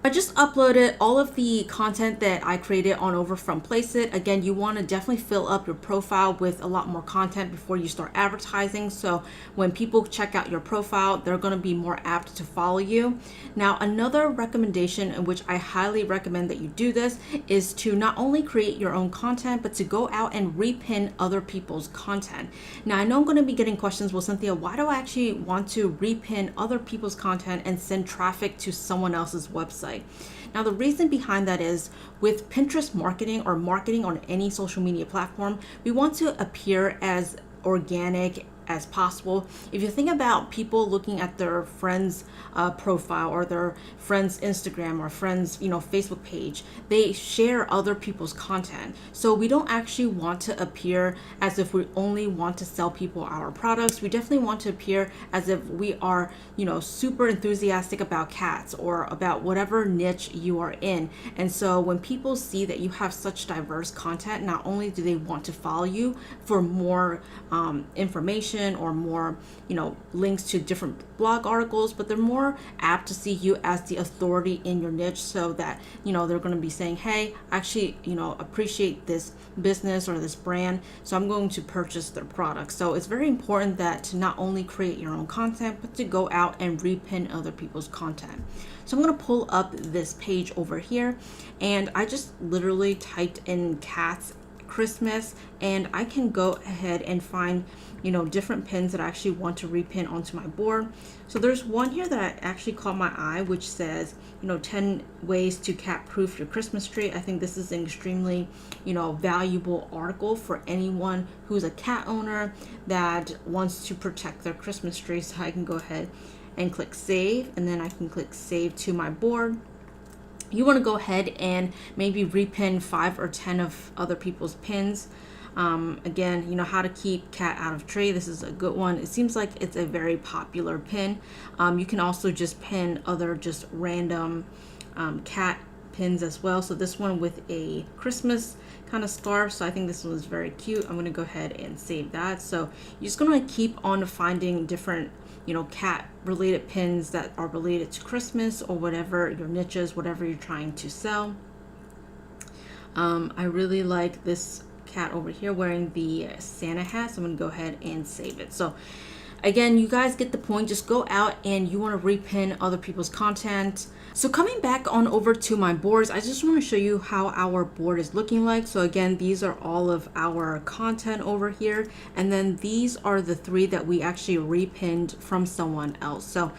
I just uploaded all of the content that I created on over from Place It. Again, you want to definitely fill up your profile with a lot more content before you start advertising. So when people check out your profile, they're going to be more apt to follow you. Now, another recommendation in which I highly recommend that you do this is to not only create your own content, but to go out and repin other people's content. Now, I know I'm going to be getting questions, well, Cynthia, why do I actually want to repin other people's content and send traffic to someone else's website? Now, the reason behind that is with Pinterest marketing or marketing on any social media platform, we want to appear as organic as possible. If you think about people looking at their friends' profile or their friends' Instagram or friends, you know, Facebook page, they share other people's content. So we don't actually want to appear as if we only want to sell people our products. We definitely want to appear as if we are, you know, super enthusiastic about cats or about whatever niche you are in. And so when people see that you have such diverse content, not only do they want to follow you for more information or more, you know, links to different blog articles, but they're more apt to see you as the authority in your niche, so that, you know, they're going to be saying, hey, actually, you know, appreciate this business or this brand, so I'm going to purchase their products. So it's very important that to not only create your own content, but to go out and repin other people's content. So I'm going to pull up this page over here, and I just literally typed in cats Christmas, and I can go ahead and find, you know, different pins that I actually want to repin onto my board. So there's one here that actually caught my eye, which says, you know, 10 ways to cat proof your Christmas tree. I think this is an extremely, you know, valuable article for anyone who's a cat owner that wants to protect their Christmas tree. So I can go ahead and click save, and then I can click save to my board. You want to go ahead and maybe repin 5 or 10 of other people's pins. Again, you know, how to keep cat out of tree. This is a good one. It seems like it's a very popular pin. You can also just pin other just random cat pins as well. So this one with a Christmas kind of scarf. So I think this one is very cute. I'm going to go ahead and save that. So you're just going to keep on finding different, you know, cat related pins that are related to Christmas or whatever your niche is, whatever you're trying to sell. I really like this cat over here wearing the Santa hat, so I'm gonna go ahead and save it. So again, you guys get the point. Just go out and you want to repin other people's content. So coming back on over to my boards, I just want to show you how our board is looking like. So again, these are all of our content over here, and then these are the 3 that we actually repinned from someone else. So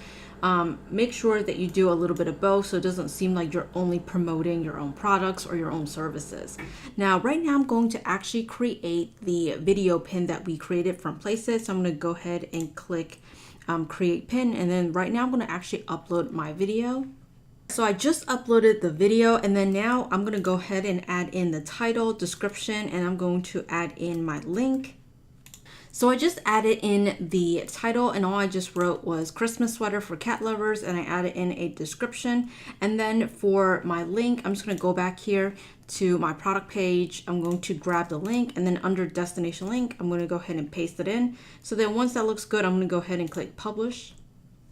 make sure that you do a little bit of both so it doesn't seem like you're only promoting your own products or your own services. Now, right now I'm going to actually create the video pin that we created from Places. So I'm going to go ahead and click create pin, and then right now I'm going to actually upload my video. So I just uploaded the video, and then now I'm going to go ahead and add in the title, description, and I'm going to add in my link. So I just added in the title, and all I just wrote was Christmas sweater for cat lovers, and I added in a description. And then for my link, I'm just going to go back here to my product page. I'm going to grab the link, and then under destination link, I'm going to go ahead and paste it in. So then once that looks good, I'm going to go ahead and click publish.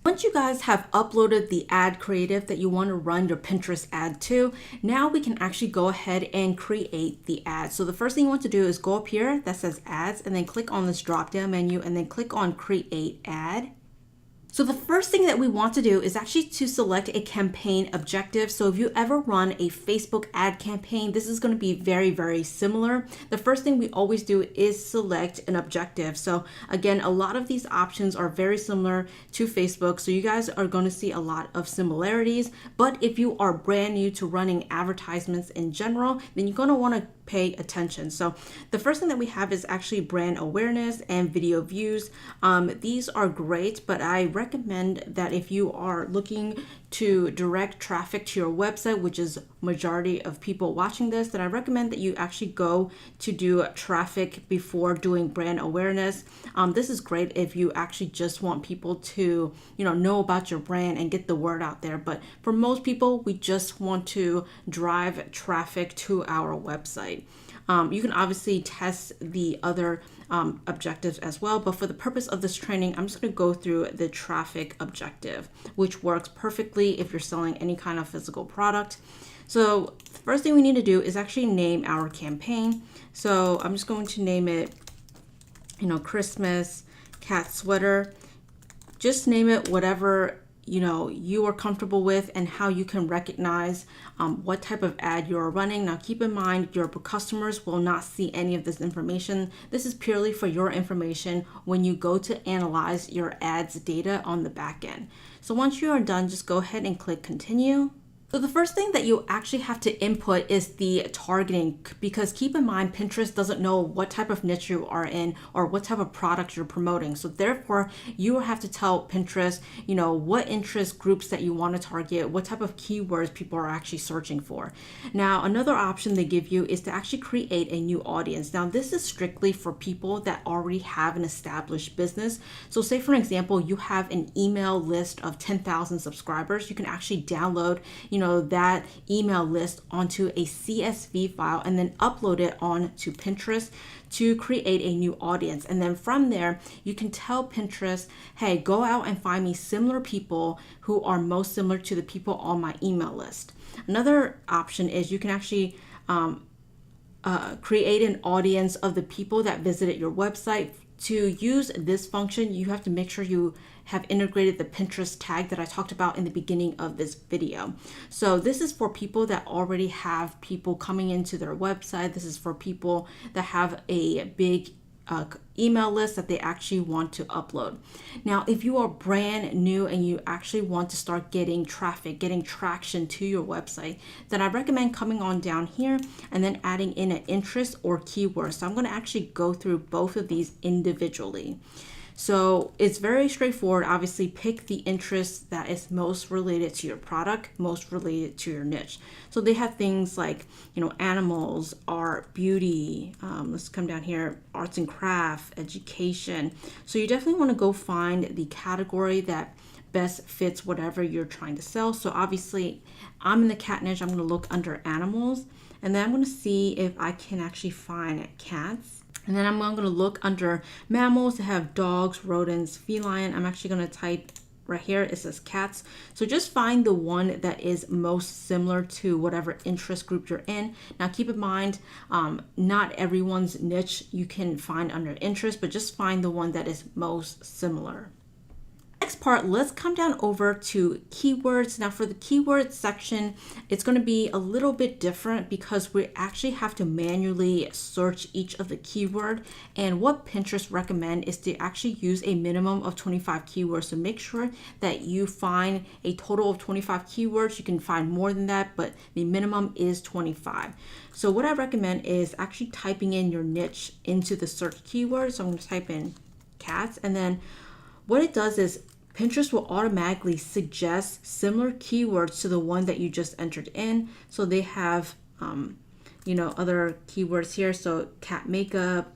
Once you guys have uploaded the ad creative that you want to run your Pinterest ad to, now we can actually go ahead and create the ad. So the first thing you want to do is go up here that says ads, and then click on this drop down menu, and then click on create ad. So the first thing that we want to do is actually to select a campaign objective. So if you ever run a Facebook ad campaign, this is going to be very, very similar. The first thing we always do is select an objective. So again, a lot of these options are very similar to Facebook. So you guys are going to see a lot of similarities. But if you are brand new to running advertisements in general, then you're going to want to pay attention. So the first thing that we have is actually brand awareness and video views. These are great, but I recommend that if you are looking to direct traffic to your website, which is majority of people watching this, then I recommend that you actually go to do traffic before doing brand awareness. This is great if you actually just want people to, know about your brand and get the word out there. But for most people, we just want to drive traffic to our website. You can obviously test the other objectives as well, but for the purpose of this training, I'm just going to go through the traffic objective, which works perfectly if you're selling any kind of physical product. So the first thing we need to do is actually name our campaign. So I'm just going to name it, Christmas cat sweater. Just name it whatever you are comfortable with and how you can recognize what type of ad you're running. Now keep in mind, your customers will not see any of this information. This is purely for your information when you go to analyze your ads data on the back end. So once you are done, just go ahead and click continue. So the first thing that you actually have to input is the targeting, because keep in mind, Pinterest doesn't know what type of niche you are in or what type of product you're promoting. So therefore, you have to tell Pinterest, what interest groups that you want to target, what type of keywords people are actually searching for. Now, another option they give you is to actually create a new audience. Now, this is strictly for people that already have an established business. So say, for example, you have an email list of 10,000 subscribers. You can actually download, that email list onto a CSV file and then upload it onto Pinterest to create a new audience. And then from there, you can tell Pinterest, hey, go out and find me similar people who are most similar to the people on my email list. Another option is you can actually create an audience of the people that visited your website. To use this function, you have to make sure you have integrated the Pinterest tag that I talked about in the beginning of this video. So this is for people that already have people coming into their website. This is for people that have a big email list that they actually want to upload. Now, if you are brand new and you actually want to start getting traffic, getting traction to your website, then I recommend coming on down here and then adding in an interest or keyword. So I'm going to actually go through both of these individually. So it's very straightforward. Obviously, pick the interest that is most related to your product, most related to your niche. So they have things like, animals, art, beauty. Let's come down here, arts and craft, education. So you definitely want to go find the category that best fits whatever you're trying to sell. So obviously, I'm in the cat niche. I'm going to look under animals, and then I'm going to see if I can actually find cats. And then I'm going to look under mammals that have dogs, rodents, feline. I'm actually going to type right here, it says cats. So just find the one that is most similar to whatever interest group you're in. Now keep in mind, not everyone's niche you can find under interest, but just find the one that is most similar. next part, let's come down over to keywords. Now for the keyword section, it's going to be a little bit different because we actually have to manually search each of the keyword. And what Pinterest recommend is to actually use a minimum of 25 keywords. So make sure that you find a total of 25 keywords. You can find more than that, but the minimum is 25. So what I recommend is actually typing in your niche into the search keyword. So I'm going to type in cats, and then what it does is Pinterest will automatically suggest similar keywords to the one that you just entered in. So they have, other keywords here. So cat makeup,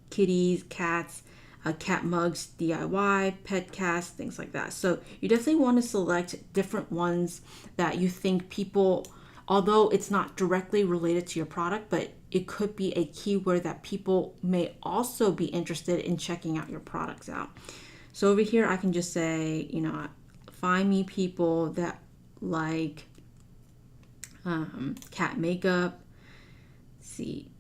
kitties, cats, cat mugs, DIY, pet cast, things like that. So you definitely want to select different ones that you think people, although it's not directly related to your product, but it could be a keyword that people may also be interested in checking out your products out. So over here, I can just say, find me people that like cat makeup, see,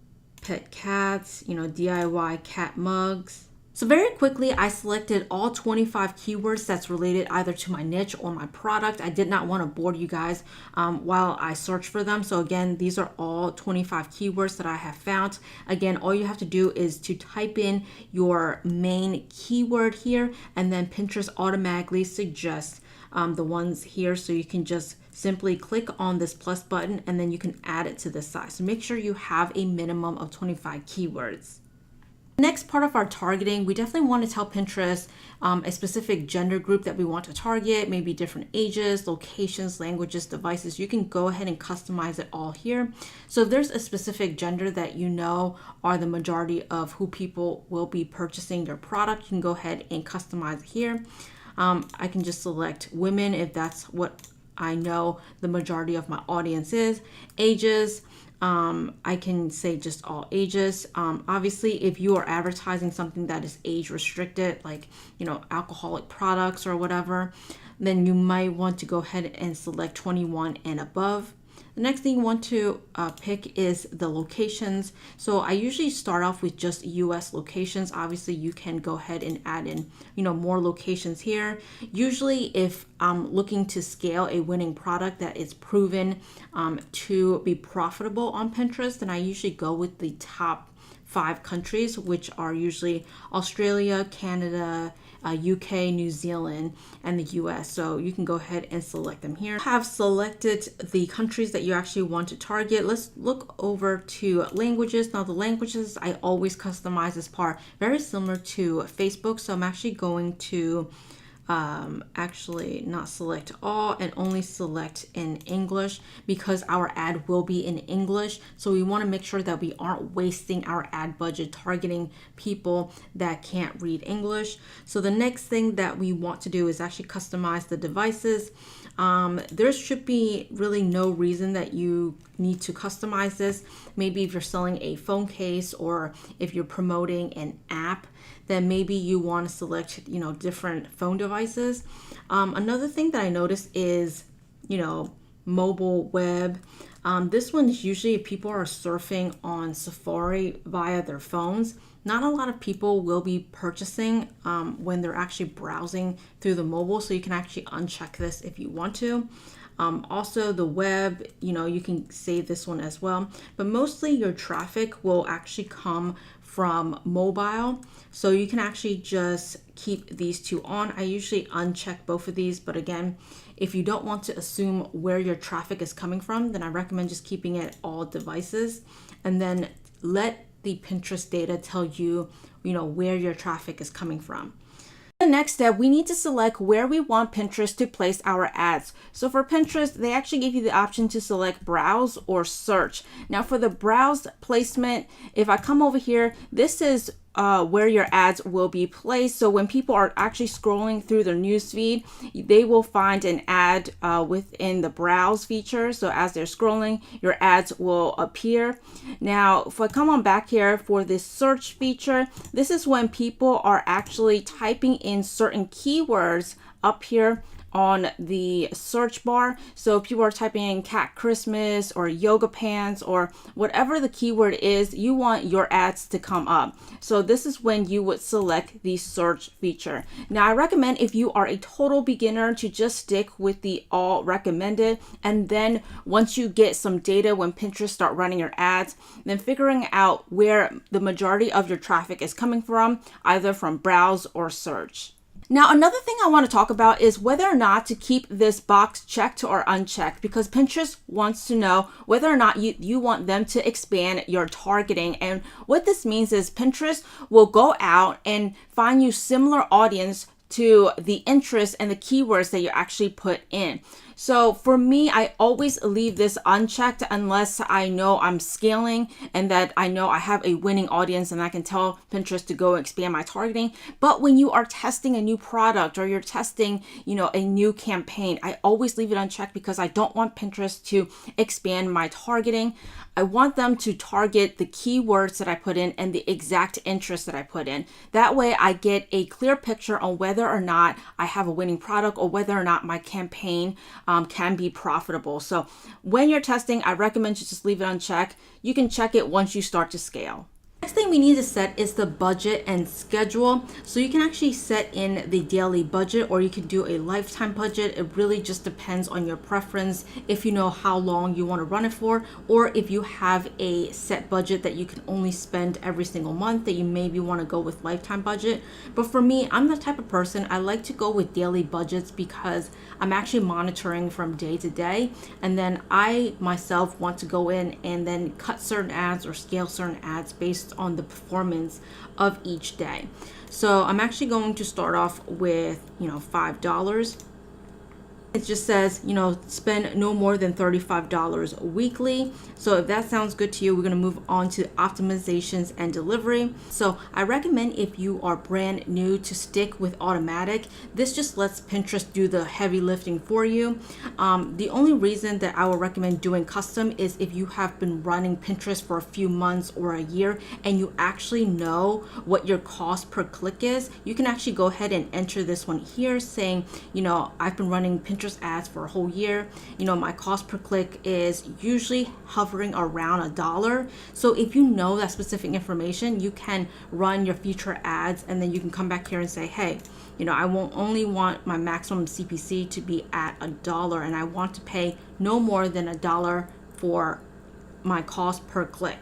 pet cats, DIY cat mugs. So very quickly, I selected all 25 keywords that's related either to my niche or my product. I did not want to bore you guys while I search for them. So again, these are all 25 keywords that I have found. Again, all you have to do is to type in your main keyword here, and then Pinterest automatically suggests the ones here. So you can just simply click on this plus button and then you can add it to the side. So make sure you have a minimum of 25 keywords. Next part of our targeting, we definitely want to tell Pinterest a specific gender group that we want to target, maybe different ages, locations, languages, devices. You can go ahead and customize it all here. So if there's a specific gender that you know are the majority of who people will be purchasing your product, you can go ahead and customize it here. I can just select women if that's what I know the majority of my audience is. Ages, I can say just all ages. Obviously, if you are advertising something that is age restricted, like, alcoholic products or whatever, then you might want to go ahead and select 21 and above. The next thing you want to pick is the locations. So I usually start off with just US locations. Obviously, you can go ahead and add in, more locations here. Usually, if I'm looking to scale a winning product that is proven to be profitable on Pinterest, then I usually go with the top 5 countries, which are usually Australia, Canada, UK, New Zealand, and the US. So you can go ahead and select them here. Have selected the countries that you actually want to target. Let's look over to languages. Now the languages, I always customize this part very similar to Facebook. So I'm actually going to actually not select all and only select in English because our ad will be in English. So we want to make sure that we aren't wasting our ad budget targeting people that can't read English. So the next thing that we want to do is actually customize the devices. There should be really no reason that you need to customize this. Maybe if you're selling a phone case or if you're promoting an app, then maybe you want to select, different phone devices. Another thing that I noticed is, mobile web. This one is usually if people are surfing on Safari via their phones. Not a lot of people will be purchasing when they're actually browsing through the mobile. So you can actually uncheck this if you want to. Also the web, you can save this one as well, but mostly your traffic will actually come from mobile. So you can actually just keep these two on. I usually uncheck both of these, but again, if you don't want to assume where your traffic is coming from, then I recommend just keeping it all devices and then let the Pinterest data tell you, where your traffic is coming from. The next step, we need to select where we want Pinterest to place our ads. So for Pinterest, they actually give you the option to select browse or search. Now for the browse placement, if I come over here, this is where your ads will be placed. So when people are actually scrolling through their newsfeed, they will find an ad within the browse feature. So as they're scrolling, your ads will appear. Now, if I come on back here for this search feature, this is when people are actually typing in certain keywords up here on the search bar. So if you are typing in cat Christmas or yoga pants or whatever the keyword is, you want your ads to come up. So this is when you would select the search feature. Now I recommend, if you are a total beginner, to just stick with the all recommended, and then once you get some data when Pinterest start running your ads, then figuring out where the majority of your traffic is coming from, either from browse or search. Now, another thing I want to talk about is whether or not to keep this box checked or unchecked, because Pinterest wants to know whether or not you want them to expand your targeting. And what this means is Pinterest will go out and find you similar audience to the interests and the keywords that you actually put in. So for me, I always leave this unchecked unless I know I'm scaling and that I know I have a winning audience and I can tell Pinterest to go expand my targeting. But when you are testing a new product or you're testing, a new campaign, I always leave it unchecked because I don't want Pinterest to expand my targeting. I want them to target the keywords that I put in and the exact interest that I put in. That way I get a clear picture on whether or not I have a winning product or whether or not my campaign can be profitable. So when you're testing, I recommend you just leave it unchecked. You can check it once you start to scale. Next thing we need to set is the budget and schedule. So you can actually set in the daily budget or you can do a lifetime budget. It really just depends on your preference, if you know how long you want to run it for, or if you have a set budget that you can only spend every single month, that you maybe want to go with lifetime budget. But for me, I'm the type of person, I like to go with daily budgets because I'm actually monitoring from day to day. And then I myself want to go in and then cut certain ads or scale certain ads based on the performance of each day. So I'm actually going to start off with, $5. It just says, spend no more than $35 weekly. So if that sounds good to you, we're going to move on to optimizations and delivery. So I recommend, if you are brand new, to stick with automatic. This just lets Pinterest do the heavy lifting for you. The only reason that I will recommend doing custom is if you have been running Pinterest for a few months or a year and you actually know what your cost per click is. You can actually go ahead and enter this one here saying, I've been running Pinterest ads for a whole year. My cost per click is usually hovering around $1. So if you know that specific information, you can run your future ads and then you can come back here and say, hey, I won't only want my maximum CPC to be at $1 and I want to pay no more than $1 for my cost per click.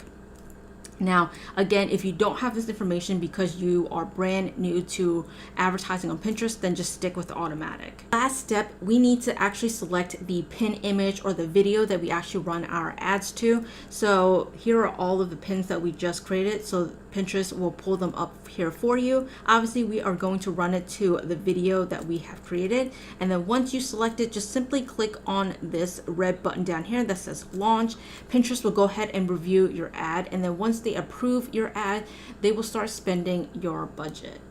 Now, again, if you don't have this information because you are brand new to advertising on Pinterest, then just stick with the automatic. Last step, we need to actually select the pin image or the video that we actually run our ads to. So here are all of the pins that we just created. So Pinterest will pull them up here for you. Obviously, we are going to run it to the video that we have created. And then once you select it, just simply click on this red button down here that says launch. Pinterest will go ahead and review your ad. And then once they approve your ad, they will start spending your budget.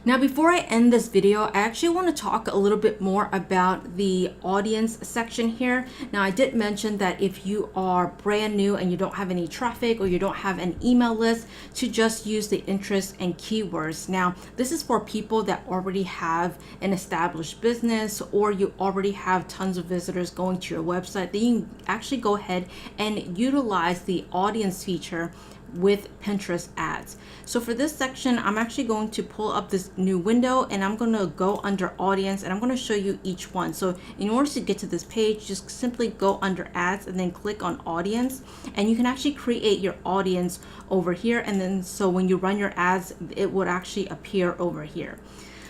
Now, before I end this video, I actually want to talk a little bit more about the audience section here. Now, I did mention that if you are brand new and you don't have any traffic or you don't have an email list, to just use the interests and keywords. Now, this is for people that already have an established business or you already have tons of visitors going to your website. Then you can actually go ahead and utilize the audience feature with Pinterest ads. So for this section, I'm actually going to pull up this new window and I'm going to go under audience and I'm going to show you each one. So in order to get to this page, just simply go under ads and then click on audience, and you can actually create your audience over here. And then so when you run your ads, it would actually appear over here.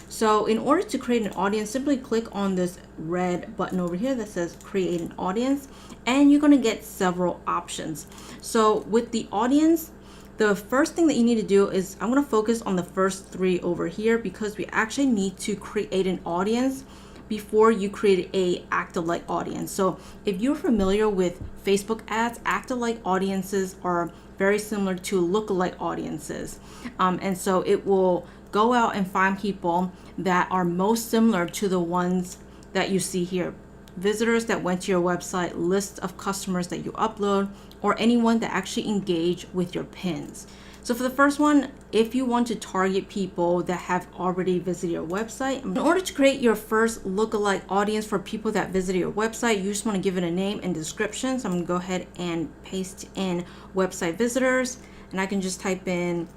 So in order to create an audience, simply click on this red button over here that says create an audience, and you're going to get several options. So with the audience, the first thing that you need to do is I'm going to focus on the first three over here because we actually need to create an audience before you create a act-alike audience. So if you're familiar with Facebook ads, act-alike audiences are very similar to look-alike audiences. And so it will go out and find people that are most similar to the ones that you see here. Visitors that went to your website, lists of customers that you upload, or anyone that actually engage with your pins. So for the first one, if you want to target people that have already visited your website. In order to create your first lookalike audience for people that visited your website, you just want to give it a name and description. So I'm going to go ahead and paste in website visitors, and I can just type in,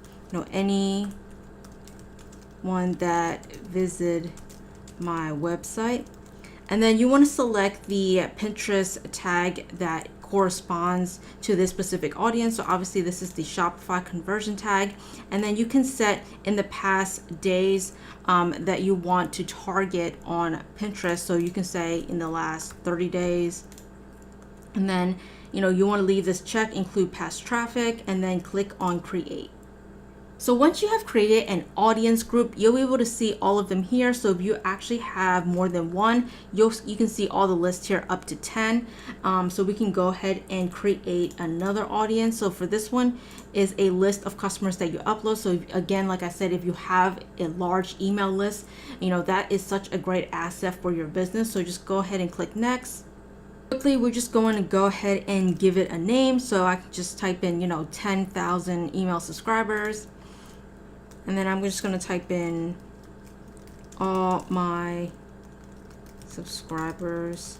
any one that visited my website. And then you want to select the Pinterest tag that corresponds to this specific audience. So obviously this is the Shopify conversion tag. And then you can set in the past days that you want to target on Pinterest. So you can say in the last 30 days. And then, you want to leave this check, include past traffic, and then click on create. So once you have created an audience group, you'll be able to see all of them here. So if you actually have more than one, you can see all the lists here up to 10. So we can go ahead and create another audience. So for this one is a list of customers that you upload. So again, like I said, if you have a large email list, that is such a great asset for your business. So just go ahead and click next. Quickly, we're just going to go ahead and give it a name. So I can just type in, 10,000 email subscribers. And then I'm just going to type in all my subscribers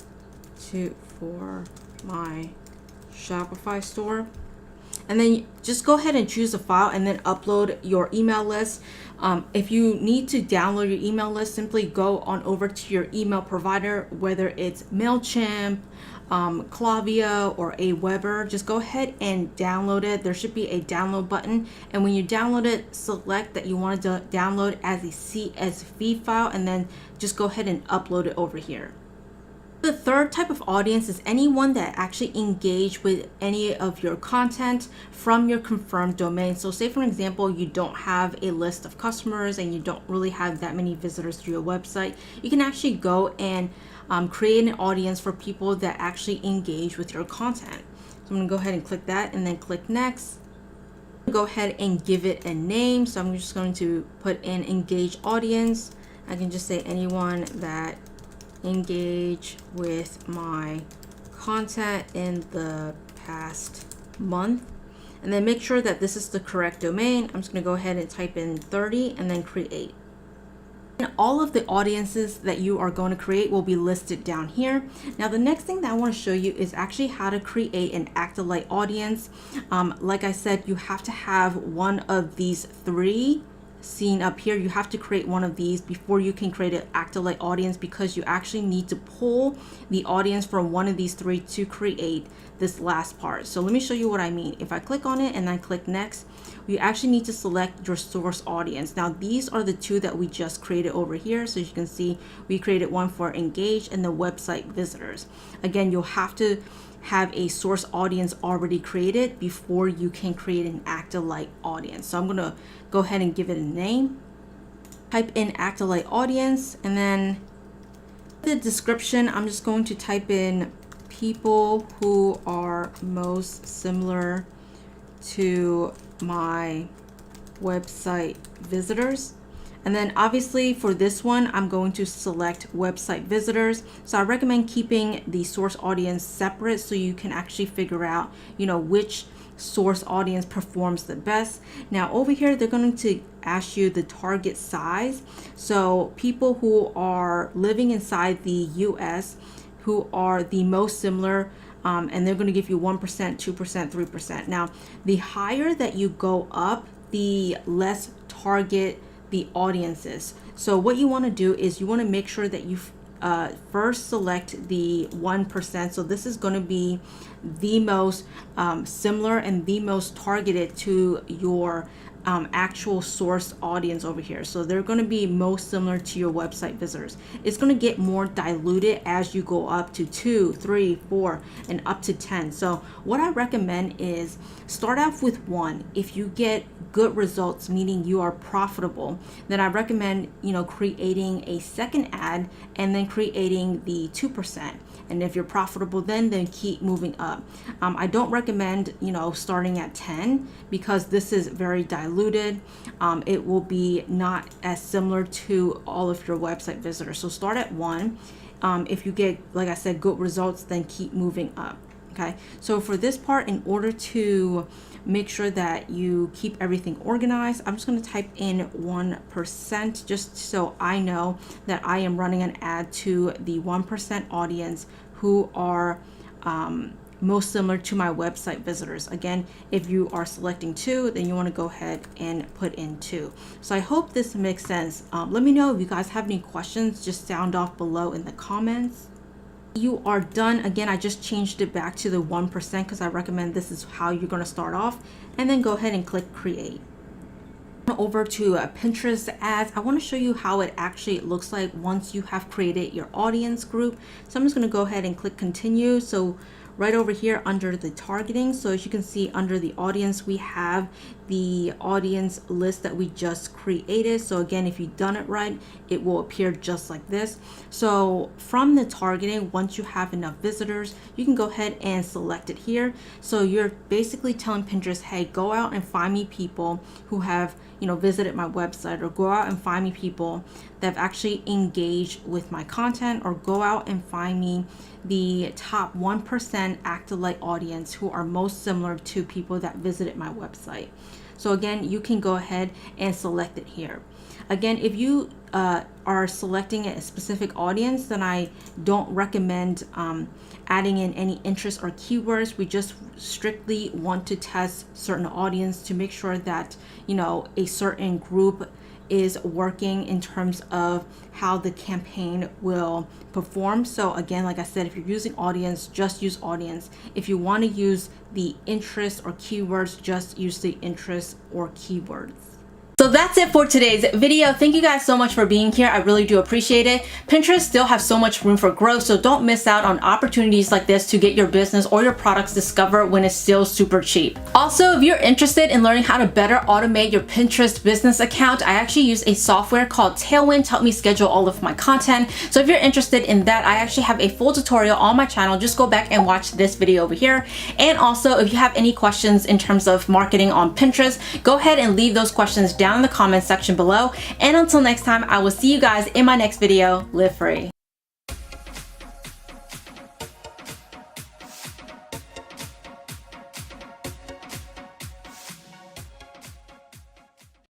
for my Shopify store. And then just go ahead and choose a file and then upload your email list. If you need to download your email list, simply go on over to your email provider, whether it's MailChimp, Klaviyo, or Aweber. Just go ahead and download it. There should be a download button, and when you download it, select that you want to download as a CSV file, and then just go ahead and upload it over here. The third type of audience is anyone that actually engage with any of your content from your confirmed domain. So say for example, you don't have a list of customers and you don't really have that many visitors to your website. You can actually go and create an audience for people that actually engage with your content. So I'm gonna go ahead and click that and then click next. Go ahead and give it a name. So I'm just going to put in engage audience. I can just say anyone that engage with my content in the past month, and then make sure that this is the correct domain. I'm just going to go ahead and type in 30 and then create. And all of the audiences that you are going to create will be listed down here. Now the next thing that I want to show you is actually how to create an Active-Like audience. Like I said, you have to have one of these three seen up here. You have to create one of these before you can create an Active-Like audience, because you actually need to pull the audience from one of these three to create this last part. So let me show you what I mean. If I click on it and I click next, you actually need to select your source audience. Now these are the two that we just created over here. So as you can see, we created one for engaged and the website visitors. Again, you'll have to have a source audience already created before you can create an Active-Like audience. So I'm going to go ahead and give it a name. Type in Active-Like audience, and then the description, I'm just going to type in people who are most similar to my website visitors. And then obviously for this one, I'm going to select website visitors. So I recommend keeping the source audience separate so you can actually figure out, which source audience performs the best. Now over here, they're going to ask you the target size. So people who are living inside the US, who are the most similar, and they're going to give you 1%, 2%, 3%. Now, the higher that you go up, the less target the audiences. So what you want to do is you want to make sure that you first select the 1%. So this is going to be the most similar and the most targeted to your actual source audience over here. So they're going to be most similar to your website visitors. It's going to get more diluted as you go up to 2, 3, 4, and up to 10. So what I recommend is start off with 1. If you get good results, meaning you are profitable, then I recommend, creating a second ad and then creating the 2%. And if you're profitable, then keep moving up. I don't recommend, starting at 10, because this is very diluted. It will be not as similar to all of your website visitors. So start at 1. If you get, like I said, good results, then keep moving up. Okay, so for this part, in order to make sure that you keep everything organized, I'm just going to type in 1% just so I know that I am running an ad to the 1% audience who are most similar to my website visitors. Again, if you are selecting 2, then you want to go ahead and put in 2. So I hope this makes sense. Let me know if you guys have any questions. Just sound off below in the comments. You are done. Again, I just changed it back to the 1% because I recommend this is how you're going to start off, and then go ahead and click create. Over to Pinterest ads, I want to show you how it actually looks like once you have created your audience group. So I'm just going to go ahead and click continue. So right over here under the targeting, so as you can see under the audience, we have the audience list that we just created. So again, if you've done it right, it will appear just like this. So from the targeting, once you have enough visitors, you can go ahead and select it here. So you're basically telling Pinterest, hey, go out and find me people who have, you know, visited my website, or go out and find me people that have actually engaged with my content, or go out and find me the top 1% active-like audience who are most similar to people that visited my website. So again, you can go ahead and select it here. Again, if you are selecting a specific audience, then I don't recommend adding in any interests or keywords. We just strictly want to test certain audience to make sure that, you know, a certain group is working in terms of how the campaign will perform. So again, like I said, if you're using audience, just use audience. If you want to use the interest or keywords, just use the interest or keywords. So that's it for today's video. Thank you guys so much for being here. I really do appreciate it. Pinterest still has so much room for growth, so don't miss out on opportunities like this to get your business or your products discovered when it's still super cheap. Also, if you're interested in learning how to better automate your Pinterest business account, I actually use a software called Tailwind to help me schedule all of my content. So if you're interested in that, I actually have a full tutorial on my channel. Just go back and watch this video over here. And also, if you have any questions in terms of marketing on Pinterest, go ahead and leave those questions down in the comments section below. And until next time, I will see you guys in my next video. Live free.